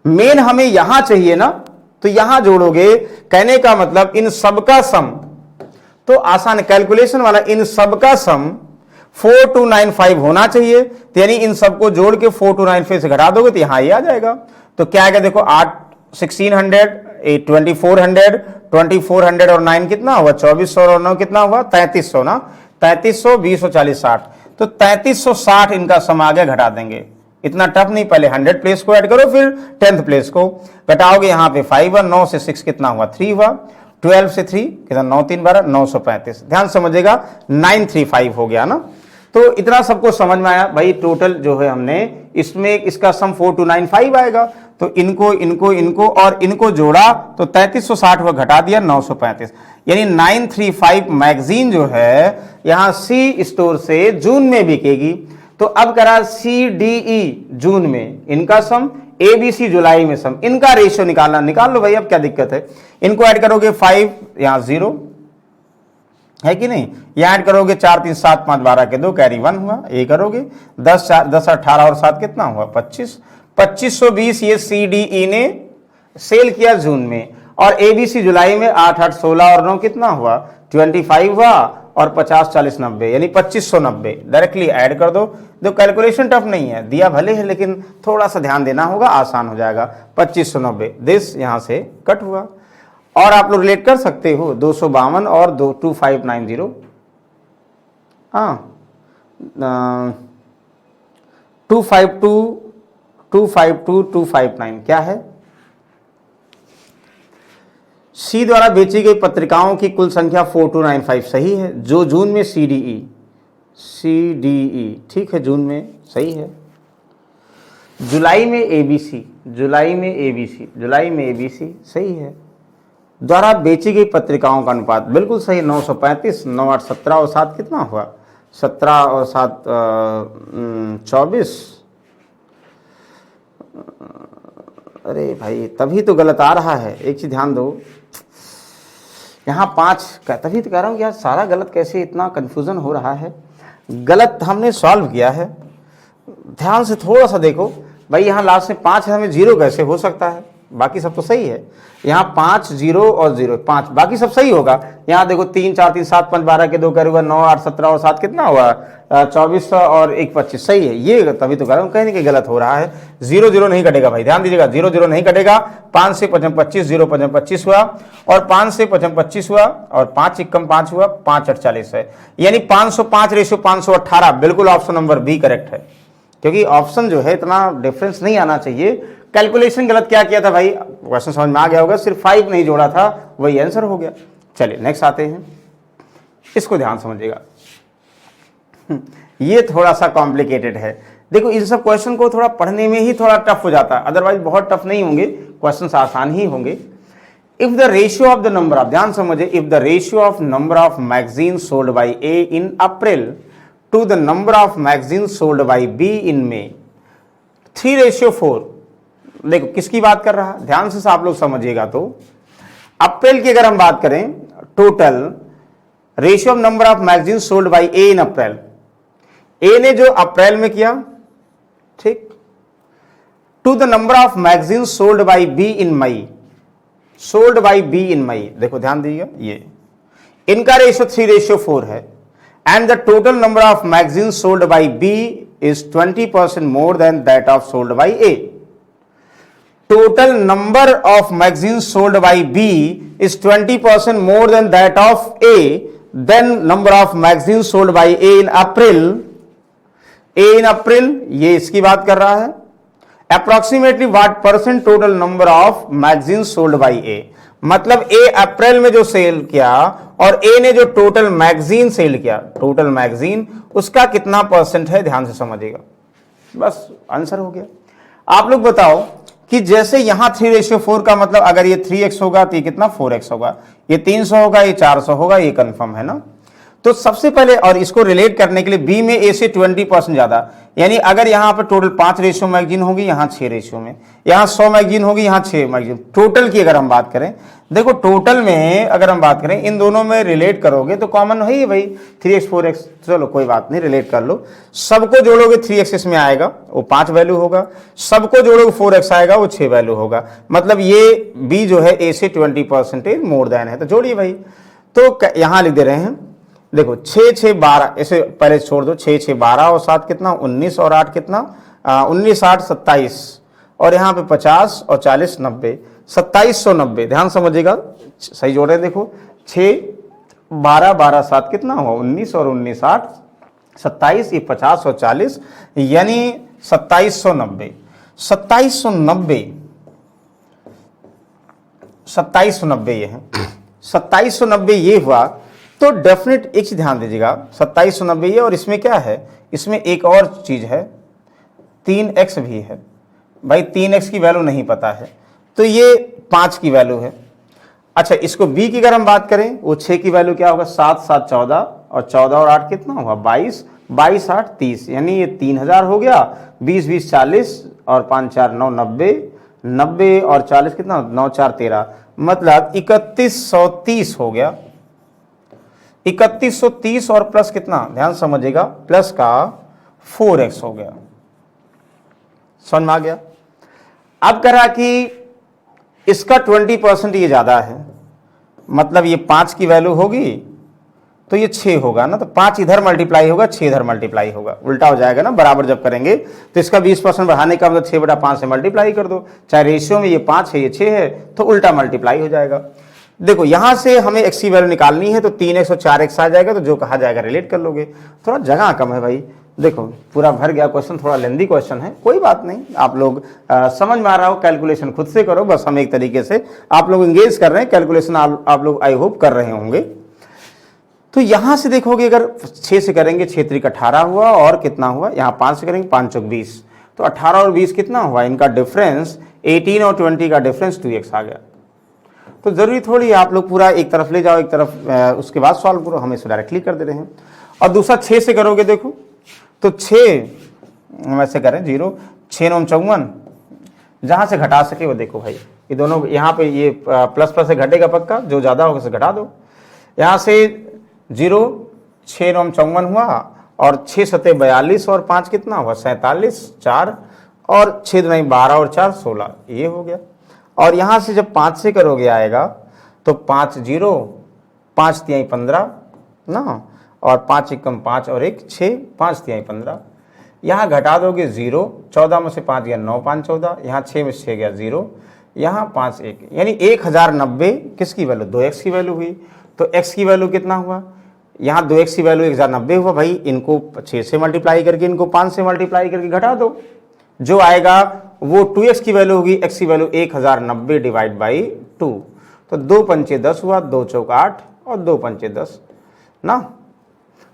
मेन हमें यहां चाहिए ना, तो यहां जोड़ोगे। कहने का मतलब इन सबका सम, तो आसान कैलकुलेशन वाला, इन सबका सम 4295 होना चाहिए। तो यानी इन सबको जोड़ के 4295 से घटा दोगे तो यहां ये आ जाएगा। तो क्या आएगा देखो 1600, 2400, 2400 और 9 कितना हुआ 2400 और 9 कितना हुआ 3300 ना, 3300, 20, 40, 60। तो 3360 इनका सम आगे घटा देंगे। इतना टफ नहीं, पहले 100 प्लेस को ऐड करो फिर 10th प्लेस को घटाओगे। यहां पे 5 और 9 से 6 कितना हुआ 3 हुआ, 12 से 3 कितना 9 3 12 935। ध्यान समझिएगा 935 हो गया ना। तो इतना सबको समझ में आया भाई। टोटल जो है हमने इसमें इसका सम 4295 आएगा। तो इनको इनको इनको और इनको जोड़ा तो 3360 हुआ, घटा दिया 935, यानी 935 मैगजीन जो है यहां सी स्टोर से जून में बिकेगी। तो अब करा सी, डी, ई जून में इनका सम, ए बी सी जुलाई में सम, इनका रेशियो निकालना, निकाल लो भाई। अब क्या दिक्कत है, इनको ऐड करोगे 5 यहां 0 है कि नहीं, यहां ऐड करोगे 4 3 7 5 12 के 2 कैरी 1 हुआ, ये करोगे 10 18 और 7 कितना हुआ 25, 2520 ये सी, डी, ई ने सेल किया जून में, और ए बी सी जुलाई में 8 8 16 और 9 कितना हुआ 25 हुआ, और 50 40 90 यानी 2590 डायरेक्टली ऐड कर दो। जो कैलकुलेशन टफ नहीं है, दिया भले है लेकिन थोड़ा सा ध्यान देना होगा, आसान हो जाएगा। 2590 दिस यहां से कट हुआ। और आप लोग रिलेट कर सकते हो 252 और 2590, हाँ 252 252 259 क्या है। सी द्वारा बेची गई पत्रिकाओं की कुल संख्या 4295 सही है, जो जून में सी डी ई ठीक है, जून में सही है। जुलाई में एबीसी, जुलाई में एबीसी सही है। द्वारा बेची गई पत्रिकाओं का अनुपात बिल्कुल सही, 935, 9 8 17 और 7 कितना हुआ 17 और 7 24। अरे भाई तभी तो गलत आ रहा है, एक चीज ध्यान दो, यहाँ 5 तभी तो कह रहा हूँ यार सारा गलत कैसे, इतना कंफ्यूजन हो रहा है। गलत हमने सॉल्व किया है, ध्यान से थोड़ा सा देखो भाई। यहाँ लास्ट में 5 है, हमें 0 कैसे हो सकता है, बाकी सब तो सही है। यहाँ 5 0 और 0 5, बाकी सब सही होगा। यहाँ देखो 3 4 3 7 5 12 के 2 करूँगा 9 8 17 और 7 कितना हुआ 2400 और 1 25 सही है। ये तभी तो कह रहा हूँ कहीं नहीं गलत हो रहा है। 0 0 नहीं कटेगा भाई, ध्यान दीजिएगा 0 0 नहीं कटेगा। 5 से 25 25 0 5 25 हुआ, और 5 से 25 25 हुआ, और 5 1 5 हुआ, 5 8 40 है, यानी 505 रेशियो 518। बिल्कुल ऑप्शन नंबर बी करेक्ट है, क्योंकि ऑप्शन जो है इतना डिफरेंस नहीं आना चाहिए। कैलकुलेशन गलत क्या किया था भाई, क्वेश्चन समझ में आ गया होगा, सिर्फ 5 नहीं जोड़ा था, वही आंसर हो गया। चलिए नेक्स्ट आते हैं, इसको ध्यान समझिएगा। ये थोड़ा सा कॉम्प्लिकेटेड है। देखो इन सब क्वेश्चन को थोड़ा पढ़ने में ही थोड़ा टफ हो जाता है, अदरवाइज बहुत टफ नहीं होंगे, क्वेश्चन आसान ही होंगे। If the ratio of the number of, ध्यान समझिए, if the ratio of number of magazine sold by A in April to the number of magazine sold by B in May 3:4। देखो किसकी बात कर रहा है, ध्यान से आप लोग समझिएगा। तो अप्रैल की अगर हम बात करें total ratio of number of magazine sold by A in April, A ने जो अप्रैल में किया, ठीक, to the number of magazine sold by B in May, sold by B in May, देखो ध्यान दीजिएगा, ये इनका रेशियो 3:4 है, and the total number of magazine sold by B is 20% more than that of sold by A. Total number of magazine sold by B is 20% more than that of A, than number of magazine sold by A in April, A in April, ये इसकी बात कर रहा है। Approximately what percent total number of magazine sold by A, मतलब A अप्रैल में जो cell किया और ए ने जो टोटल मैगजीन सेल किया, टोटल मैगजीन, उसका कितना परसेंट है, ध्यान से समझिएगा, बस आंसर हो गया। आप लोग बताओ कि जैसे यहां 3:4 का मतलब अगर ये 3x होगा तो ये कितना 4x होगा, ये 300 होगा, ये 400 होगा, ये कंफर्म है ना। तो सबसे पहले, और इसको रिलेट करने के लिए बी में ए से 20% ज्यादा, यानी अगर यहां पर टोटल 5 रेशियो मैगजीन होगी, यहां 6 रेशियो में, यहां 100 मैगजीन होगी, यहां 6 मैगजीन, टोटल की अगर हम बात करें, देखो टोटल में अगर हम बात करें, इन दोनों में रिलेट करोगे तो कॉमन है भाई 3x 4x, चलो कोई बात नहीं, रिलेट कर लो। सबको जोड़ोगे 3x इसमें आएगा, वो 5 वैल्यू होगा, सबको जोड़ोगे 4x आएगा, वो 6 वैल्यू होगा, मतलब ये बी जो है ए से 20% मोर देन है, तो जोड़िए भाई। तो यहां लिख दे रहे हैं, देखो 6 6 12, ऐसे पहले छोड़ दो, 6 6 12 और 7 कितना 19 और 8 कितना 19 8 27, और यहाँ पे 50 और 40 90, 2790, ध्यान समझिएगा, सही जोड़ रहे हैं, देखो 6 12 12 7 कितना हुआ 19 और 19 8 27, ये 50 और 40, यानी 2790, 2790, 2790 ये है, 2790 ये हुआ। तो डेफिनेट एक चीज ध्यान दीजिएगा, 2790 ये, और इसमें क्या है, इसमें एक और चीज है, 3x भी है भाई, 3x की वैल्यू नहीं पता है, तो ये 5 की वैल्यू है। अच्छा, इसको b की अगर हम बात करें, वो 6 की वैल्यू क्या होगा, 7 7 14, और 14 और 8 कितना हुआ 22, 22 8 30, यानी ये 3000 हो गया, 20 20 40 और 5 4 9 90, 90 और 40 कितना 9 4 13, मतलब 3130 हो गया, 3130 और प्लस कितना, ध्यान समझिएगा, प्लस का 4x हो गया, समझ में आ गया। अब कह रहा कि इसका 20% ये ज्यादा है, मतलब ये 5 की वैल्यू होगी तो ये 6 होगा ना, तो 5 इधर मल्टीप्लाई होगा, 6 इधर मल्टीप्लाई होगा, उल्टा हो जाएगा ना, बराबर जब करेंगे तो इसका 20% बढ़ाने का मतलब 6/5 से मल्टीप्लाई कर दो, चाहे रेशियो में ये 5 है ये 6 है, तो उल्टा मल्टीप्लाई हो जाएगा। देखो यहां से हमें x की वैल्यू निकालनी है, तो 3x और 4x आ जाएगा, तो जो कहा जाएगा रिलेट कर लोगे। थोड़ा जगह कम है भाई, देखो पूरा भर गया क्वेश्चन, थोड़ा लेंदी क्वेश्चन है, कोई बात नहीं, आप लोग समझ में आ रहा हो, कैलकुलेशन खुद से करो, बस हम एक तरीके से आप लोग इंगेज कर रहे हैं, कैलकुलेशन आप लोग आई होप कर रहे होंगे। तो यहां से देखोगे, अगर 6 से करेंगे 6 3 18 हुआ, और कितना हुआ, यहाँ 5 से करेंगे 5 चौक 20, तो 18 और 20 कितना हुआ, इनका डिफरेंस 18 और 20 का डिफरेंस 2x आ गया। तो जरूरी थोड़ी आप लोग पूरा एक तरफ ले जाओ, एक तरफ उसके बाद सॉल्व करो, हम इसको डायरेक्टली कर दे रहे हैं। और दूसरा 6 से करोगे, देखो तो 6 वैसे करें 0 6 9 54, जहां से घटा सके वो देखो भाई, ये दोनों यहाँ पे ये प्लस प्लस से घटेगा पक्का, जो ज्यादा होगा उसे घटा दो, यहाँ से 0 6 9 54 हुआ, और 6 7 42 और 5 कितना हुआ 47, 4 और 6 2 12 और 4 16, ये हो गया। और यहां से जब 5 से करोगे आएगा तो 5 0 5 3 15 ना, और 5 1 5 और 1 6, 5 3 15, यहाँ घटा दोगे 0, 14 में से 5 गया 9 5 14, यहाँ 6 में से 6 गया 0, यहाँ 5 1, यानी 1090 किसकी वैल्यू 2x की वैल्यू हुई। तो x की वैल्यू कितना हुआ, यहाँ 2x की वैल्यू 1090 हुआ भाई, इनको 6 से मल्टीप्लाई करके, इनको 5 से मल्टीप्लाई करके घटा दो, जो आएगा वो 2x की वैल्यू होगी, x की वैल्यू 1090 डिवाइड बाई 2, तो 2 पंचे 10 हुआ, 2 चौक 8 और 2 पंचे 10 ना।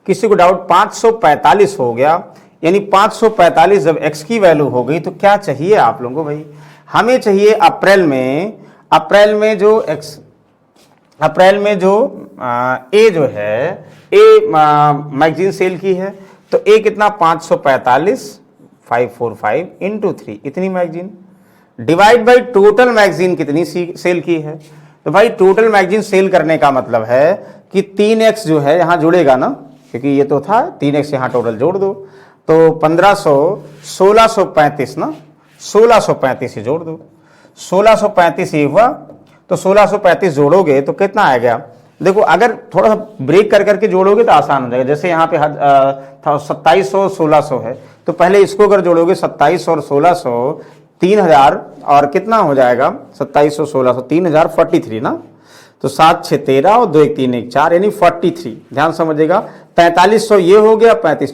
किसी को डाउट 545 हो गया, यानी 545 जब x की वैल्यू हो गई तो क्या चाहिए आप लोगों को भाई, हमें चाहिए अप्रैल में जो x, अप्रैल में जो ए जो है, ए मैगजीन सेल की है, तो ए कितना 545 545 इंटू 3, इतनी magazine, divide by total magazine कितनी सेल की है। तो भाई टोटल मैगजीन सेल करने का मतलब है कि 3x जो है यहाँ जुड़ेगा ना, क्योंकि ये तो था 3x, यहाँ टोटल जोड़ दो तो 1500, 1635 ना, 1635 ही जोड़ दो, 1635 ये हुआ। तो 1635 जोड़ोगे तो कितना आएगा? देखो अगर थोड़ा सा ब्रेक कर करके जोड़ोगे तो आसान हो जाएगा। जैसे यहाँ पे 2700 1600 है, तो पहले इसको अगर जोड़ोगे 27 और 1600 3000, और कितना हो जाएगा 2700 1600 3000 43 ना, तो 7 6 13 और 2 1 3 1 4 यानी 43। ध्यान समझिएगा, 4500 ये हो गया, 35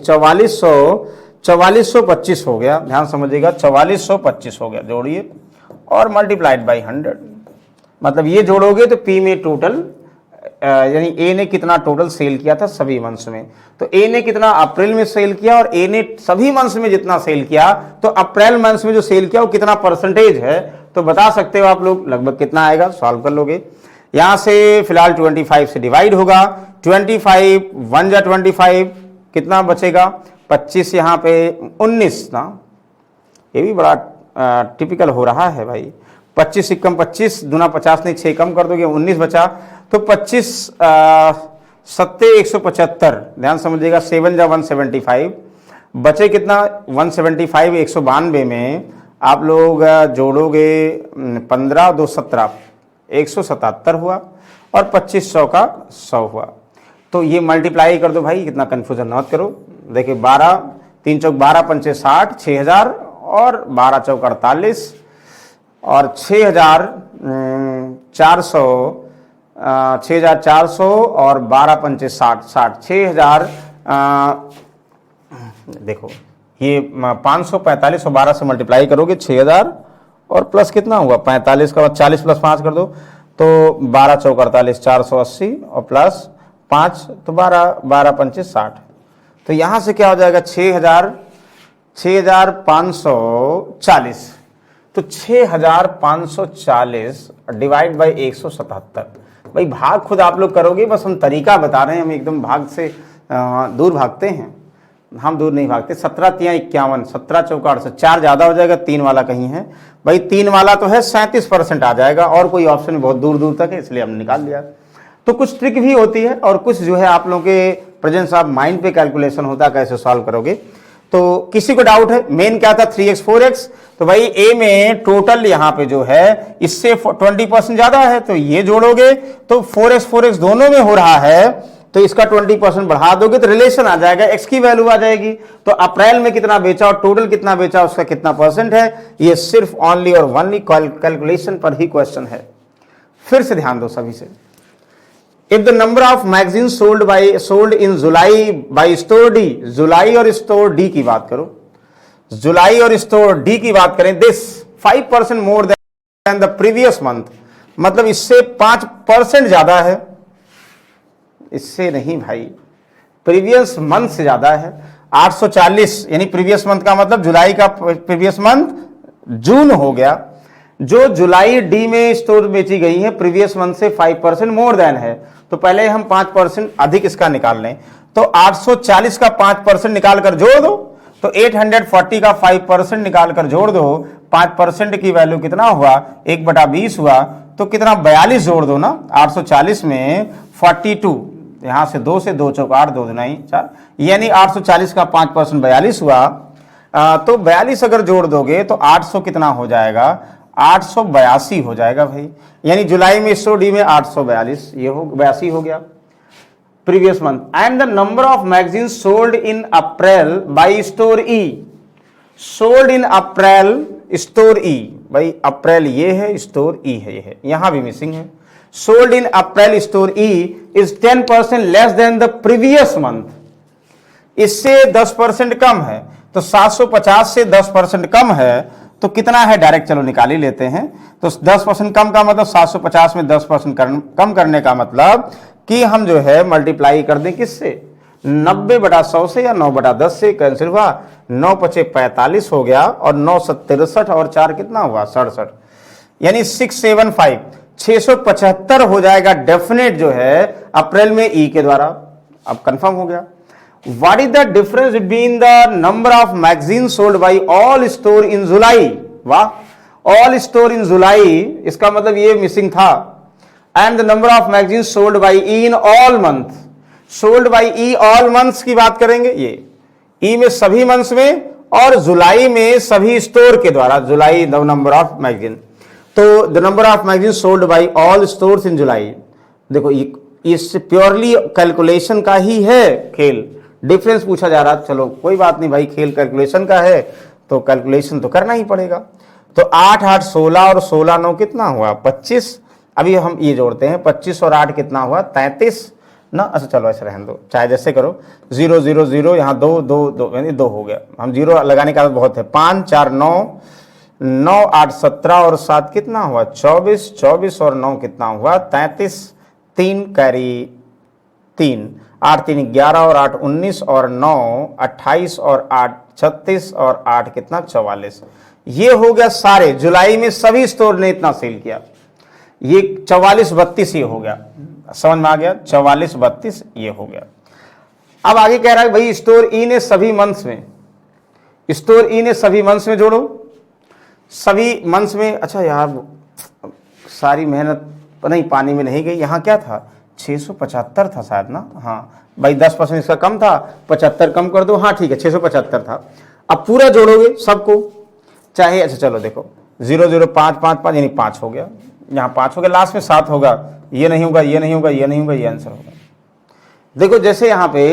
4425 हो गया। ध्यान समझिएगा, 4425 हो गया, जोड़िए और मल्टीप्लाइड बाई 100। मतलब ये जोड़ोगे तो पी में टोटल यानी ए ने कितना टोटल सेल किया था सभी मंथ्स में, तो ए ने कितना अप्रैल में सेल किया और ए ने सभी मंथ्स में जितना सेल किया, तो अप्रैल मंथ्स में जो सेल किया वो कितना परसेंटेज है, तो बता सकते हो आप लोग लगभग कितना आएगा, सॉल्व कर लोगे। यहां से फिलहाल 25 से डिवाइड होगा, 25 1 जा 25 कितना बचेगा 25, यहाँ पे 19 ना, ये भी बड़ा टिपिकल हो रहा है भाई। 25 कम 25 दूना 50 नहीं, 6 कम कर दोगे 19 बचा, तो 25 सत्ते 175। ध्यान समझिएगा, 7 जा 175 बचे कितना 175, 192 में आप लोग जोड़ोगे 15 2 17 177 हुआ और 2500 का 100 हुआ। तो ये मल्टीप्लाई कर दो भाई, कितना कंफ्यूजन मत करो। देखिए 12 3 चौक 12 पंचे 60 6000 और 12 चौक 48 और 6400 6400 और 12 पंचे 60 60 6000। देखो ये 545 और 12 से मल्टीप्लाई करोगे 6000 और प्लस कितना हुआ 45 का बाद 40 प्लस 5 कर दो तो 12 चौक 48 480 और प्लस 5 तो 12 पंचे 60। तो यहाँ से क्या हो जाएगा 6540। तो 6540 डिवाइड बाई 177। भाई भाग खुद आप लोग करोगे, बस हम तरीका बता रहे हैं, हम एकदम भाग से दूर भागते हैं, हम दूर नहीं भागते। 17 तिया 51, 17 चौका 68, 4 ज़्यादा हो जाएगा, 3 वाला कहीं है भाई, 3 वाला तो है 37% आ जाएगा और कोई ऑप्शन बहुत दूर दूर तक है, इसलिए हमने निकाल लिया। तो कुछ ट्रिक भी होती है और कुछ जो है आप लोगों के प्रेजेंस ऑफ माइंड पे कैलकुलेशन होता है, कैसे सॉल्व करोगे। तो किसी को डाउट है, मेन क्या था 3x 4x, तो भाई ए में टोटल यहाँ पे जो है इससे 20% ज्यादा है, तो ये जोड़ोगे तो 4x 4x दोनों में हो रहा है, तो इसका 20% बढ़ा दोगे तो रिलेशन आ जाएगा, x की वैल्यू आ जाएगी। तो अप्रैल में कितना बेचा और टोटल कितना बेचा उसका कितना परसेंट है, ये सिर्फ ओनली और ओनली कैलकुलेशन पर ही क्वेश्चन है। फिर से ध्यान दो सभी से, if the number of magazine sold in July by store D, July और स्टोर डी की बात करो, जुलाई और स्टोर डी की बात करें, this 5% more than the previous month, मतलब इससे 5% ज्यादा है, इससे नहीं भाई, प्रीवियस मंथ से ज्यादा है। 840 यानी प्रीवियस मंथ का मतलब जुलाई का प्रीवियस मंथ जून हो गया। जो जुलाई डी में स्टोर बेची गई है प्रीवियस मंथ से 5% मोर देन है, तो पहले हम 5% अधिक इसका निकाल लें, तो 840 का 5% निकाल कर जोड़ दो, तो 840 का 5% निकाल कर जोड़ दो, 5% की वैल्यू कितना हुआ 1/20 हुआ, तो कितना 42 जोड़ दो ना, 840 में 42, यहां से 2 से 2 चौक 8 2 दूनी 4, यानी 840 का 5% 42 हुआ। तो 42 अगर जोड़ दोगे तो 800 कितना हो जाएगा 882 हो जाएगा भाई, यानी जुलाई में स्टोर डी में 842, ये हो 82 हो गया previous month. And the number of magazine sold in April by store E, sold in April store E, भाई अप्रैल ये है, स्टोर ई है, ये है, यहां भी मिसिंग है। Sold in April store E is 10% less than the previous month, इससे 10% कम है, तो 750 से 10% कम है, तो कितना है डायरेक्ट चलो निकाल ही लेते हैं। तो 10% कम का मतलब 750 में 10% कम करने का मतलब कि हम जो है मल्टीप्लाई कर दें किससे 90/100 से, या 9/10 से, कैंसिल हुआ, 9 पचे 45 हो गया और 9 63 और 4 कितना हुआ 67, यानी 675 675 हो जाएगा डेफिनेट जो है अप्रैल में ई के द्वारा। अब कंफर्म हो गया। What is the difference between the number of magazines sold by all store in July? वाह, all store in July, इसका मतलब ये मिसिंग था, and the number of magazine sold by E in all month, sold by E all months की बात करेंगे, ये ई में सभी मंथ्स में और जुलाई में सभी स्टोर के द्वारा, July the number of magazine, तो the number of magazine sold by all stores in July. देखो इस प्योरली कैलकुलेशन का ही है खेल, डिफरेंस पूछा जा रहा, चलो कोई बात नहीं भाई, खेल कैलकुलेशन का है तो कैलकुलेशन तो करना ही पड़ेगा। तो 8 8 16 और 16 9 कितना हुआ 25, अभी हम ये जोड़ते हैं 25 और 8 कितना हुआ 33 ना। अच्छा चलो ऐसे रहने दो, चाहे जैसे करो, 0 0 0 यहाँ 2 2 2 यानी 2 हो गया, हम 0 लगाने का बहुत है। 5 4 9 9 8 17 और 7 कितना हुआ 24, 24 और 9 कितना हुआ 33, 3 कैरी 3, 8 3 11 और 8 19 और 9 28 और 8 36 और 8 कितना 44। ये हो गया सारे जुलाई में सभी स्टोर ने इतना सेल किया, ये 44 32 ये हो गया, समझ में आ गया, 44 32 ये हो गया। अब आगे कह रहा है भाई स्टोर ई ने सभी मंथ्स में, स्टोर ई ने सभी मंथ्स में जोड़ो, सभी मंथ्स में। अच्छा यार सारी मेहनत नहीं पानी में नहीं गई, यहाँ क्या था 675 था शायद ना, हाँ भाई 10% इसका कम था, 75 कम कर दो, हाँ ठीक है 675 था। अब पूरा जोड़ोगे सबको चाहे, अच्छा चलो देखो 0 0 5 5 5 यानी 5 हो गया, यहाँ 5 हो गया, लास्ट में 7 होगा, ये नहीं होगा ये नहीं होगा ये नहीं होगा, ये आंसर होगा। देखो जैसे यहाँ पे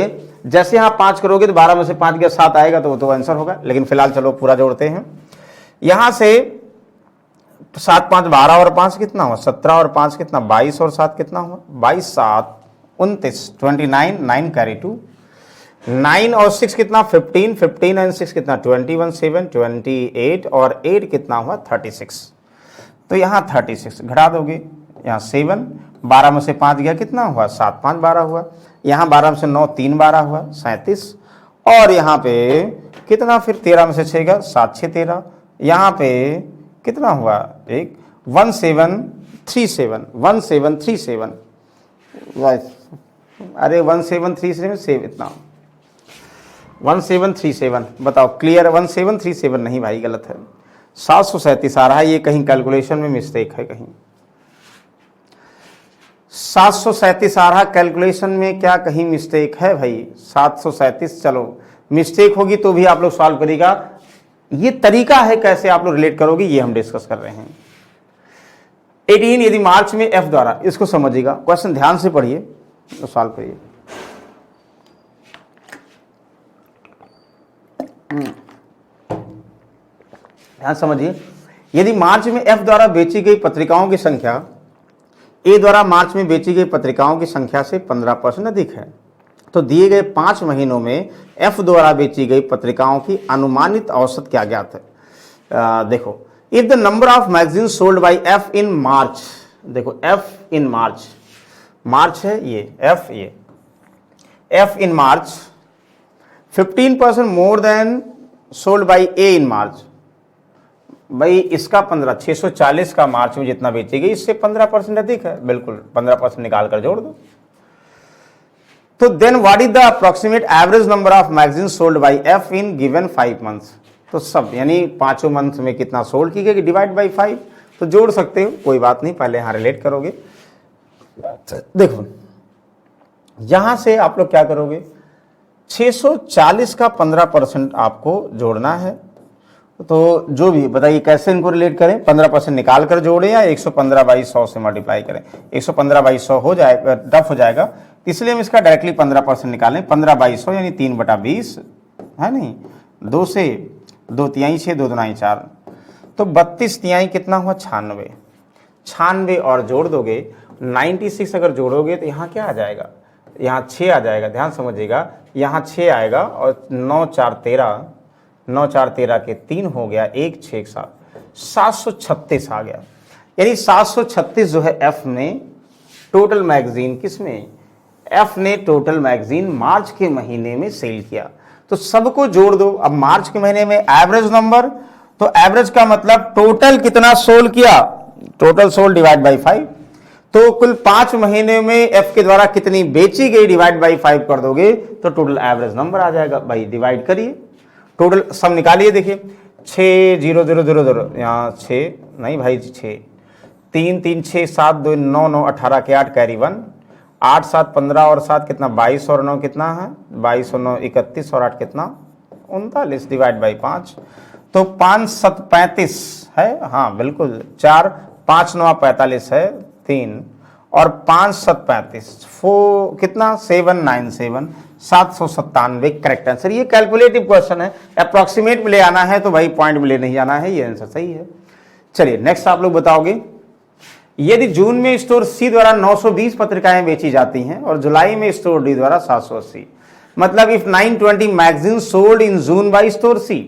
जैसे यहाँ 5 करोगे तो 12 में से 5 गया 7 आएगा तो वो तो आंसर होगा, लेकिन फिलहाल चलो पूरा जोड़ते हैं। यहाँ से 7 5 12 और 5 कितना हुआ 17 और 5 कितना 22 और 7 कितना हुआ 22 7 29 29, 9 कैरी 2, 9 और 6 कितना 15, 15 एंड 6 कितना 21 7 28 और 8 कितना हुआ 36। तो यहाँ 36 घटा दोगे, यहाँ 7, 12 में से 5 गया कितना हुआ 7 5 12 हुआ, यहाँ 12 में से 9 3 12 हुआ 37, और यहाँ पे कितना फिर 13 में से 6 गया 7 6 13, यहाँ पे कितना हुआ एक 1737 1737, अरे 1737 सेव इतना 1737 बताओ क्लियर, 1737 नहीं भाई गलत है, 737 आ रहा है, ये कहीं कैलकुलेशन में मिस्टेक है, कहीं 737 आ रहा कैलकुलेशन में, क्या कहीं मिस्टेक है भाई 737, चलो मिस्टेक होगी तो भी आप लोग सॉल्व करिएगा, ये तरीका है कैसे आप लोग रिलेट करोगे ये हम डिस्कस कर रहे हैं। 18 यदि मार्च में एफ द्वारा, इसको समझिएगा, क्वेश्चन ध्यान से पढ़िए तो सॉल्व करिए। ध्यान समझिए, यदि मार्च में एफ द्वारा बेची गई पत्रिकाओं की संख्या ए द्वारा मार्च में बेची गई पत्रिकाओं की संख्या से 15% अधिक है, तो दिए गए 5 महीनों में एफ द्वारा बेची गई पत्रिकाओं की अनुमानित औसत क्या ज्ञात है। देखो if the number of magazine sold by F in March, देखो एफ इन मार्च, मार्च है ये एफ, ये F in March 15% more than sold by A in March, भाई इसका 640 का मार्च में जितना बेची गई इससे 15% अधिक है, बिल्कुल 15% निकाल कर जोड़ दो। तो then what is the approximate average number of magazine sold by F in given 5 months, तो सब यानी 5 मंथ में कितना सोल्ड की गई डिवाइड बाय 5, तो जोड़ सकते हो कोई बात नहीं, पहले यहां रिलेट करोगे। देखो यहां से आप लोग क्या करोगे 640 का 15% आपको जोड़ना है, तो जो भी बताइए कैसे इनको रिलेट करें, 15% निकाल कर जोड़ें या 115/100 से मल्टीप्लाई करें, 115/100 हो जाएगा, टफ हो जाएगा, इसलिए हम इसका डायरेक्टली 15% निकालें, 15/100 यानी 3/20 है नहीं, 2 से 2 तिहाई 6 2 दुनाई 4, तो 32 तिहाई कितना हुआ 96, 96 और जोड़ दोगे 96 अगर जोड़ोगे तो यहाँ क्या आ जाएगा, यहाँ 6 आ जाएगा, ध्यान समझिएगा, यहाँ 6 आएगा और 9 4 13, 9 4 13 के 3 हो गया, 1 6 7 736 आ गया, यानी 736 जो है एफ ने टोटल मैगजीन, किसमें एफ ने टोटल मैगजीन मार्च के महीने में सेल किया, तो सबको जोड़ दो। अब मार्च के महीने में एवरेज नंबर, तो एवरेज का मतलब टोटल कितना सोल्ड किया, टोटल सोल्ड डिवाइड बाय 5, तो कुल 5 महीने में एफ के द्वारा कितनी बेची गई डिवाइड बाय 5 कर दोगे तो टोटल एवरेज नंबर आ जाएगा, भाई डिवाइड करिए, टोटल सम निकालिए, देखिए 6 0 0 0 0 यहाँ 6 नहीं भाई 6 3 3 6 7 2 9 9 18 के 8 कैरी 1, 8 7 15 और 7 कितना 22 और 9 कितना है 22 और 9 31 और 8 कितना 39 डिवाइड बाई 5, तो 5 7 35 है, हाँ बिल्कुल 4 5 9 45 है 3 और 5 7 35 4 कितना 797 797 करेक्ट आंसर। ये कैलकुलेटिव क्वेश्चन है, अप्रोक्सीमेट में ले आना है तो भाई पॉइंट में ले नहीं जाना है, ये आंसर सही है। चलिए नेक्स्ट आप लोग बताओगे, यदि जून में स्टोर सी द्वारा 920 पत्रिकाएं बेची जाती हैं और जुलाई में स्टोर डी द्वारा 780, मतलब if 920 magazine sold in June by store C,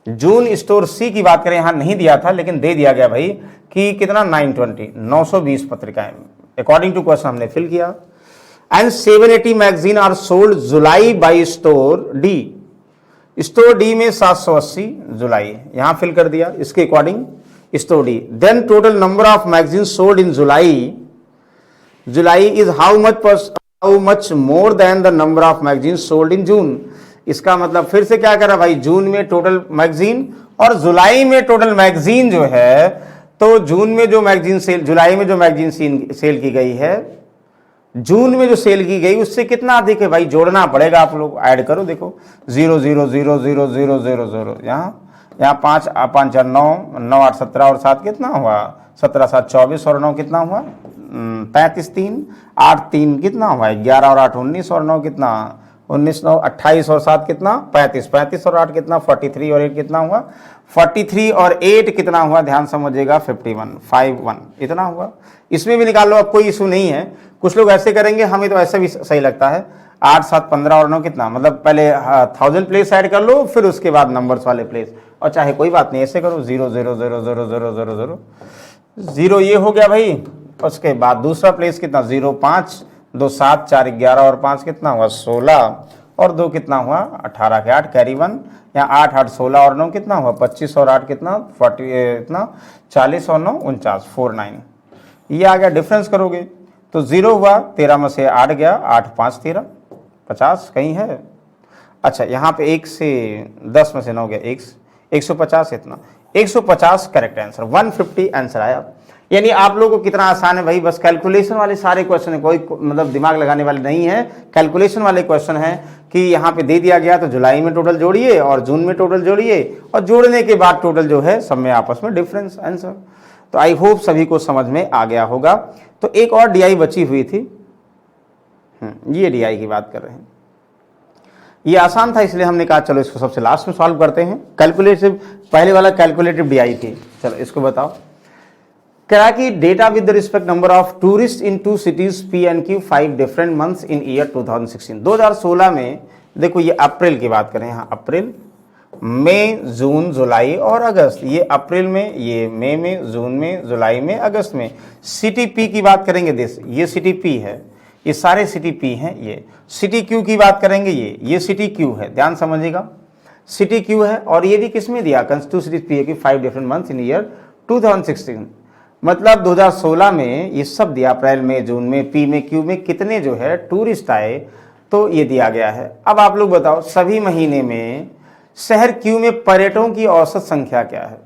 June store C की बात करें, यहां नहीं दिया था लेकिन दे दिया गया भाई कि कितना 920 पत्रिकाएं, अकॉर्डिंग टू क्वेश्चन हमने फिल किया। And 780 magazine are sold July by store D, store D में 780 जुलाई यहां फिल कर दिया इसके according store D. Then total number of magazine sold in July is how much more than the number of magazine sold in June. इसका मतलब फिर से क्या करा भाई, जून में टोटल मैगजीन और जुलाई में टोटल मैगजीन जो है, तो जून में जो मैगजीन सेल, जुलाई में जो मैगजीन सेल की गई है, जून में जो सेल की गई उससे कितना अधिक है भाई, जोड़ना पड़ेगा, आप लोग ऐड करो, देखो 0 0 0 0 0 0 0 यहाँ 5 5 4 9 9 8 17 और 7 कितना हुआ 17 7 24 और 9 कितना हुआ 35 3 8 3 कितना हुआ 11 और 8 19 और 9 कितना 19 9 28 और 7 कितना 35 35 और 8 कितना 43 और 8 कितना हुआ 43 और 8 कितना हुआ, ध्यान समझिएगा 51 इतना हुआ। इसमें भी निकाल लो, अब कोई इशू नहीं है। कुछ लोग ऐसे करेंगे, हमें तो ऐसे भी सही लगता है, 8 7 15 और 9 कितना, मतलब पहले 1000 प्लेस ऐड कर लो फिर उसके बाद नंबर्स वाले प्लेस, और चाहे कोई बात नहीं ऐसे करो 0 0 0 0 0 0 0 0 ये हो गया भाई। उसके बाद दूसरा प्लेस कितना 0 5 2 7 4 11 और 5 कितना हुआ 16 और 2 कितना हुआ 18 के 8 कैरी 1, यहाँ 8 8 16 और 9 कितना हुआ 25 और 8 कितना 40 इतना 40 और 9 49 49, ये आ गया। डिफरेंस करोगे तो 0 हुआ, 13 में से 8 गया, 8 5 13 50 कहीं है। अच्छा यहाँ पे 1 से 10 में से 9 गया 150, इतना 150 करेक्ट आंसर, 150 आंसर आया। यानी आप लोगों को कितना आसान है भाई, बस कैलकुलेशन वाले सारे क्वेश्चन है, कोई मतलब दिमाग लगाने वाले नहीं है, कैलकुलेशन वाले क्वेश्चन है कि यहाँ पे दे दिया गया तो जुलाई में टोटल जोड़िए और जून में टोटल जोड़िए और जोड़ने के बाद टोटल जो है सब में आपस में डिफरेंस आंसर। तो आई होप सभी को समझ में आ गया होगा। तो एक और डीआई बची हुई थी, ये डीआई की बात कर रहे हैं, ये आसान था इसलिए हमने कहा चलो इसको सबसे लास्ट में सॉल्व करते हैं। कैलकुलेटिव, पहले वाला कैलकुलेटिव डीआई थी, चलो इसको बताओ। कह कि data with respect number of tourist in 2 cities P and Q 5 different months in year 2016। 2016 में देखो, ये अप्रैल की बात करें, यहाँ अप्रैल मई जून जुलाई और अगस्त, ये अप्रैल में, ये मई में, जून में, जुलाई में, अगस्त में। सिटी पी की बात करेंगे, देश ये सिटी पी है, ये सारे सिटी पी हैं। ये सिटी क्यू की बात करेंगे, ये सिटी क्यू है, ध्यान समझिएगा सिटी क्यू है। और ये भी किसमें दिया, कंस्टिट्यूट पी की 5 डिफरेंट मंथ्स इन ईयर 2016, मतलब 2016 में ये सब दिया, अप्रैल में, जून में, पी में, क्यू में कितने जो है टूरिस्ट आए, तो ये दिया गया है। अब आप लोग बताओ सभी महीने में शहर क्यू में पर्यटकों की औसत संख्या क्या है।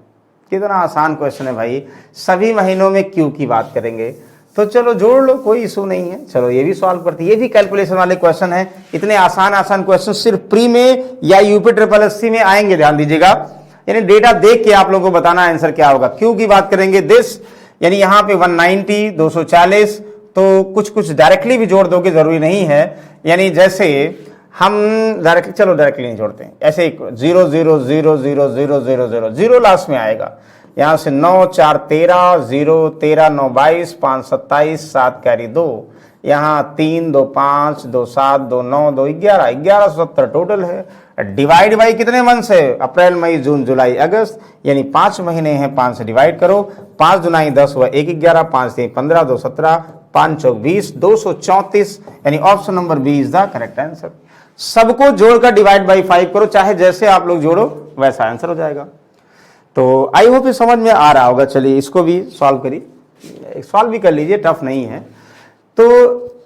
कितना आसान क्वेश्चन है भाई, सभी महीनों में क्यू की बात करेंगे तो चलो जोड़ लो, कोई इशू नहीं है। चलो ये भी सॉल्व करते, ये भी कैलकुलेशन वाले क्वेश्चन है। इतने आसान क्वेश्चन सिर्फ प्री में या यूपी SSSC में आएंगे, ध्यान दीजिएगा। यानी डेटा देख के आप लोगों को बताना आंसर क्या होगा। क्यू की बात करेंगे, दिस यानी यहाँ पे 190 240, तो कुछ डायरेक्टली भी जोड़ दोगे, जरूरी नहीं है। यानी जैसे हम डायरेक्टली नहीं जोड़ते हैं, ऐसे 0 0 0 0 0 0 0 0 लास्ट में आएगा। यहाँ से 9 4 13 0 13 9 22 5 27 7 कैरी 2, यहाँ 3 2 5 2 7 2 9 2 11 1170 टोटल है। डिवाइड बाई कितने मंथ्स है, अप्रैल मई जून जुलाई अगस्त, यानी 5 महीने हैं, 5 से डिवाइड करो, 5 दुनाई 10 हुआ 1 11, 5 3 15 2 17 5 चौक 20 234, यानी option number B is the correct answer. सबको जोड़कर डिवाइड बाई 5 करो, चाहे जैसे आप लोग जोड़ो वैसा आंसर हो जाएगा। तो आई होप ये समझ में आ रहा होगा। चलिए इसको भी सॉल्व करिए, सॉल्व भी कर लीजिए, टफ नहीं है। तो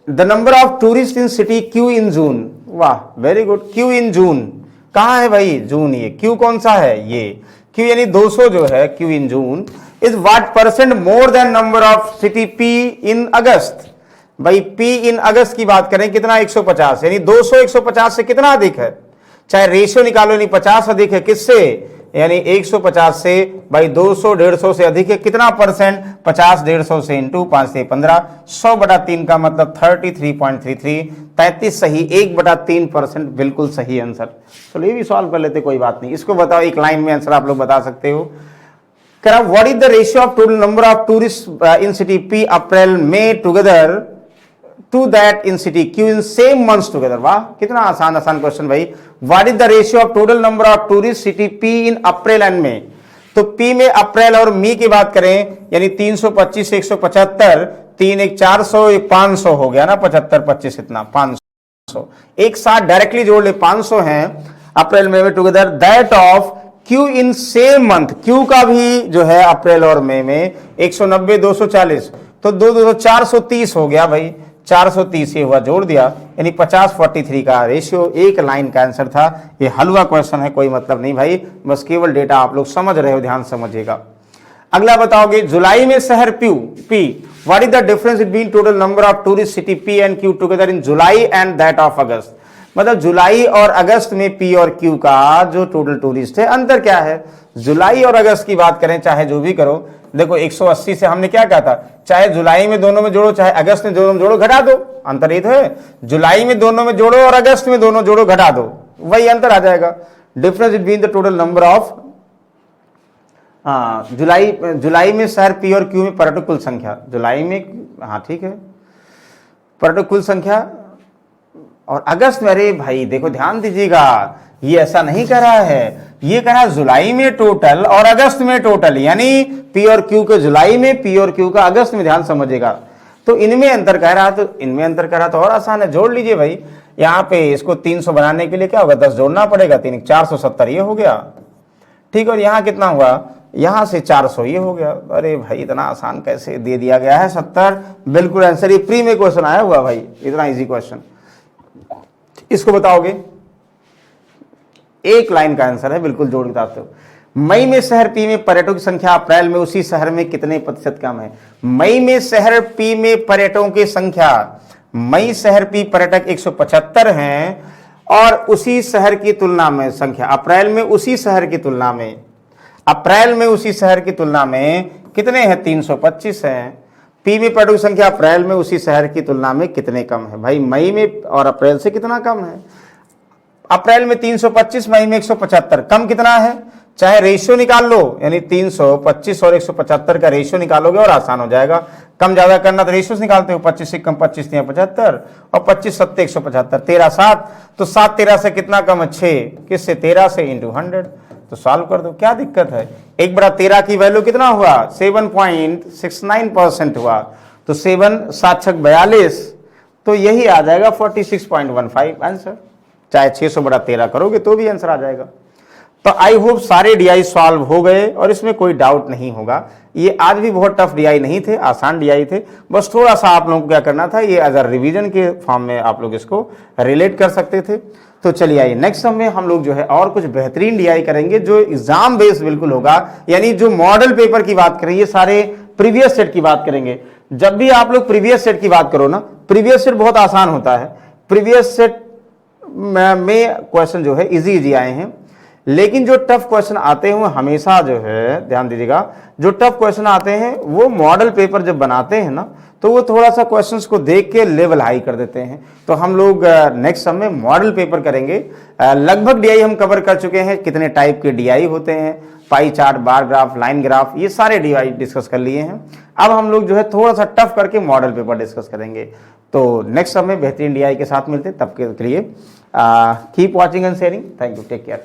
the number of tourist in city Q in June, वाह very good. Q in June कहाँ है भाई, जून, ये क्यू कौन सा है, ये क्यू यानी 200 जो है Q in June, is what percent more than number of city P in August. भाई पी इन अगस्त की बात करें कितना 150, यानी 200 150 से कितना अधिक है, चाहे रेशियो निकालो, यानी 50 अधिक है किससे, यानी 150 से, भाई 200 150 से अधिक है, कितना परसेंट, 50 150 से इंटू 5 से 15, 100/3 का मतलब 33.33, 33 सही, 1/3% बिल्कुल सही आंसर। चलो ये भी सॉल्व कर लेते, कोई बात नहीं। इसको बताओ, एक लाइन में आंसर आप लोग बता सकते हो। What is the ratio of total number of tourist in city P April May together to that in city Q in same months together. वाह कितना आसान क्वेश्चन भाई। What is the ratio of total number of tourist city P in April and May. तो P में अप्रैल और मई की बात करें, यानी 325 से 175, 3 1 400, 500 हो गया ना, 75 25 इतना 500, एक साथ डायरेक्टली जोड़ ले, 500 हैं अप्रैल मई में together, that of Q in same month, Q का भी जो है अप्रैल और मई में 190 240, तो 2 430 हो गया भाई, 430 ये हुआ, जोड़ दिया, यानी 50-43 का रेशियो। एक लाइन का आंसर था। ये हलवा क्वेश्चन है, कोई मतलब नहीं भाई, बस केवल डेटा आप लोग समझ रहे हो, ध्यान समझिएगा। अगला बताओगे, जुलाई में शहर P, what is the difference between total number of tourist city P and Q together in July and that of अगस्त। मतलब जुलाई और अगस्त में पी और क्यू का जो टोटल टूरिस्ट है, अंतर क्या है। जुलाई और अगस्त की बात करें, चाहे जो भी करो, देखो 180 से हमने क्या कहा था, चाहे जुलाई में दोनों में जोड़ो, चाहे अगस्त में दोनों में जोड़ो, घटा दो, अंतर ये तो है। जुलाई में दोनों में जोड़ो और अगस्त में दोनों जोड़ो, घटा दो, वही अंतर आ जाएगा। Difference between the total number of, July में शहर पी और क्यू में पर्यटक कुल संख्या, जुलाई में, हाँ ठीक है, पर्यटक कुल संख्या, और अगस्त में, अरे भाई देखो ध्यान दीजिएगा, ये ऐसा नहीं कह रहा है, ये कह रहा है जुलाई में टोटल और अगस्त में टोटल, यानी पी और क्यू के जुलाई में, पी और क्यू का अगस्त में, ध्यान समझिएगा। तो इनमें अंतर कह रहा, तो इनमें अंतर कह रहा तो और आसान है, जोड़ लीजिए भाई। यहाँ पे इसको 300 बनाने के लिए क्या होगा, 10 जोड़ना पड़ेगा, 3 470 ये हो गया, ठीक। और यहाँ कितना हुआ, यहाँ से 400 ये हो गया। अरे भाई इतना आसान कैसे दे दिया गया है, 70 बिल्कुल आंसर। ये प्री में क्वेश्चन आया हुआ भाई, इतना इजी क्वेश्चन। इसको बताओगे, एक लाइन का आंसर है, बिल्कुल जोड़ के बताते हो। मई में शहर पी में पर्यटकों की संख्या अप्रैल में उसी शहर में कितने प्रतिशत कम है। मई में शहर पी में पर्यटकों की संख्या, मई शहर पी पर्यटक 175 हैं, और उसी शहर की तुलना में संख्या अप्रैल में उसी शहर की तुलना में, अप्रैल में उसी शहर की तुलना में कितने हैं, 325 हैं। पी में पर्यटकों की संख्या अप्रैल में उसी शहर की तुलना में कितने कम है। भाई मई में और अप्रैल से कितना कम है, अप्रैल में 325, मई में 175, कम कितना है, चाहे रेशियो निकाल लो, यानी 325 और 175 का रेशियो निकालोगे और आसान हो जाएगा। कम ज्यादा करना तो रेशियो निकालते हो, 25 से कम 25 3 75, और 25 7 175, 13 7, तो 7 13 से कितना कम है, 6, किससे, 13 से इंटू 100, तो सॉल्व कर दो, क्या दिक्कत है। 1/13 की वैल्यू कितना हुआ, 7.69% हुआ, तो 7 7 6 42, तो यही आ जाएगा 46.15 आंसर। चाहे 600/13 करोगे तो भी आंसर आ जाएगा। तो आई होप सारे डीआई सॉल्व हो गए और इसमें कोई डाउट नहीं होगा। ये आज भी बहुत टफ डीआई नहीं थे, आसान डीआई थे, बस थोड़ा सा आप लोगों को क्या करना था, ये एज अ रिवीजन के फॉर्म में आप लोग इसको रिलेट कर सकते थे। तो चलिए आइए नेक्स्ट समय में हम लोग जो है और कुछ बेहतरीन डीआई करेंगे जो एग्जाम बेस्ड बिल्कुल होगा, यानी जो मॉडल पेपर की बात करें, ये सारे प्रीवियस सेट की बात करेंगे। जब भी आप लोग प्रीवियस सेट की बात करो ना, प्रीवियस सेट बहुत आसान होता है, प्रीवियस सेट में क्वेश्चन जो है इजी आए हैं, लेकिन जो टफ क्वेश्चन आते हैं वो हमेशा जो है, ध्यान दीजिएगा, जो टफ क्वेश्चन आते हैं वो मॉडल पेपर जब बनाते हैं ना, तो वो थोड़ा सा क्वेश्चंस को देख के लेवल हाई कर देते हैं। तो हम लोग नेक्स्ट समय मॉडल पेपर करेंगे। लगभग डीआई हम कवर कर चुके हैं, कितने टाइप के डीआई होते हैं, pie chart, bar graph, line graph, ये सारे डीआई डिस्कस कर लिए हैं। अब हम लोग जो है थोड़ा सा टफ करके मॉडल पेपर डिस्कस करेंगे। तो नेक्स्ट समय बेहतरीन डीआई के साथ मिलते हैं, तब के लिए keep watching and sharing. Thank you, take care.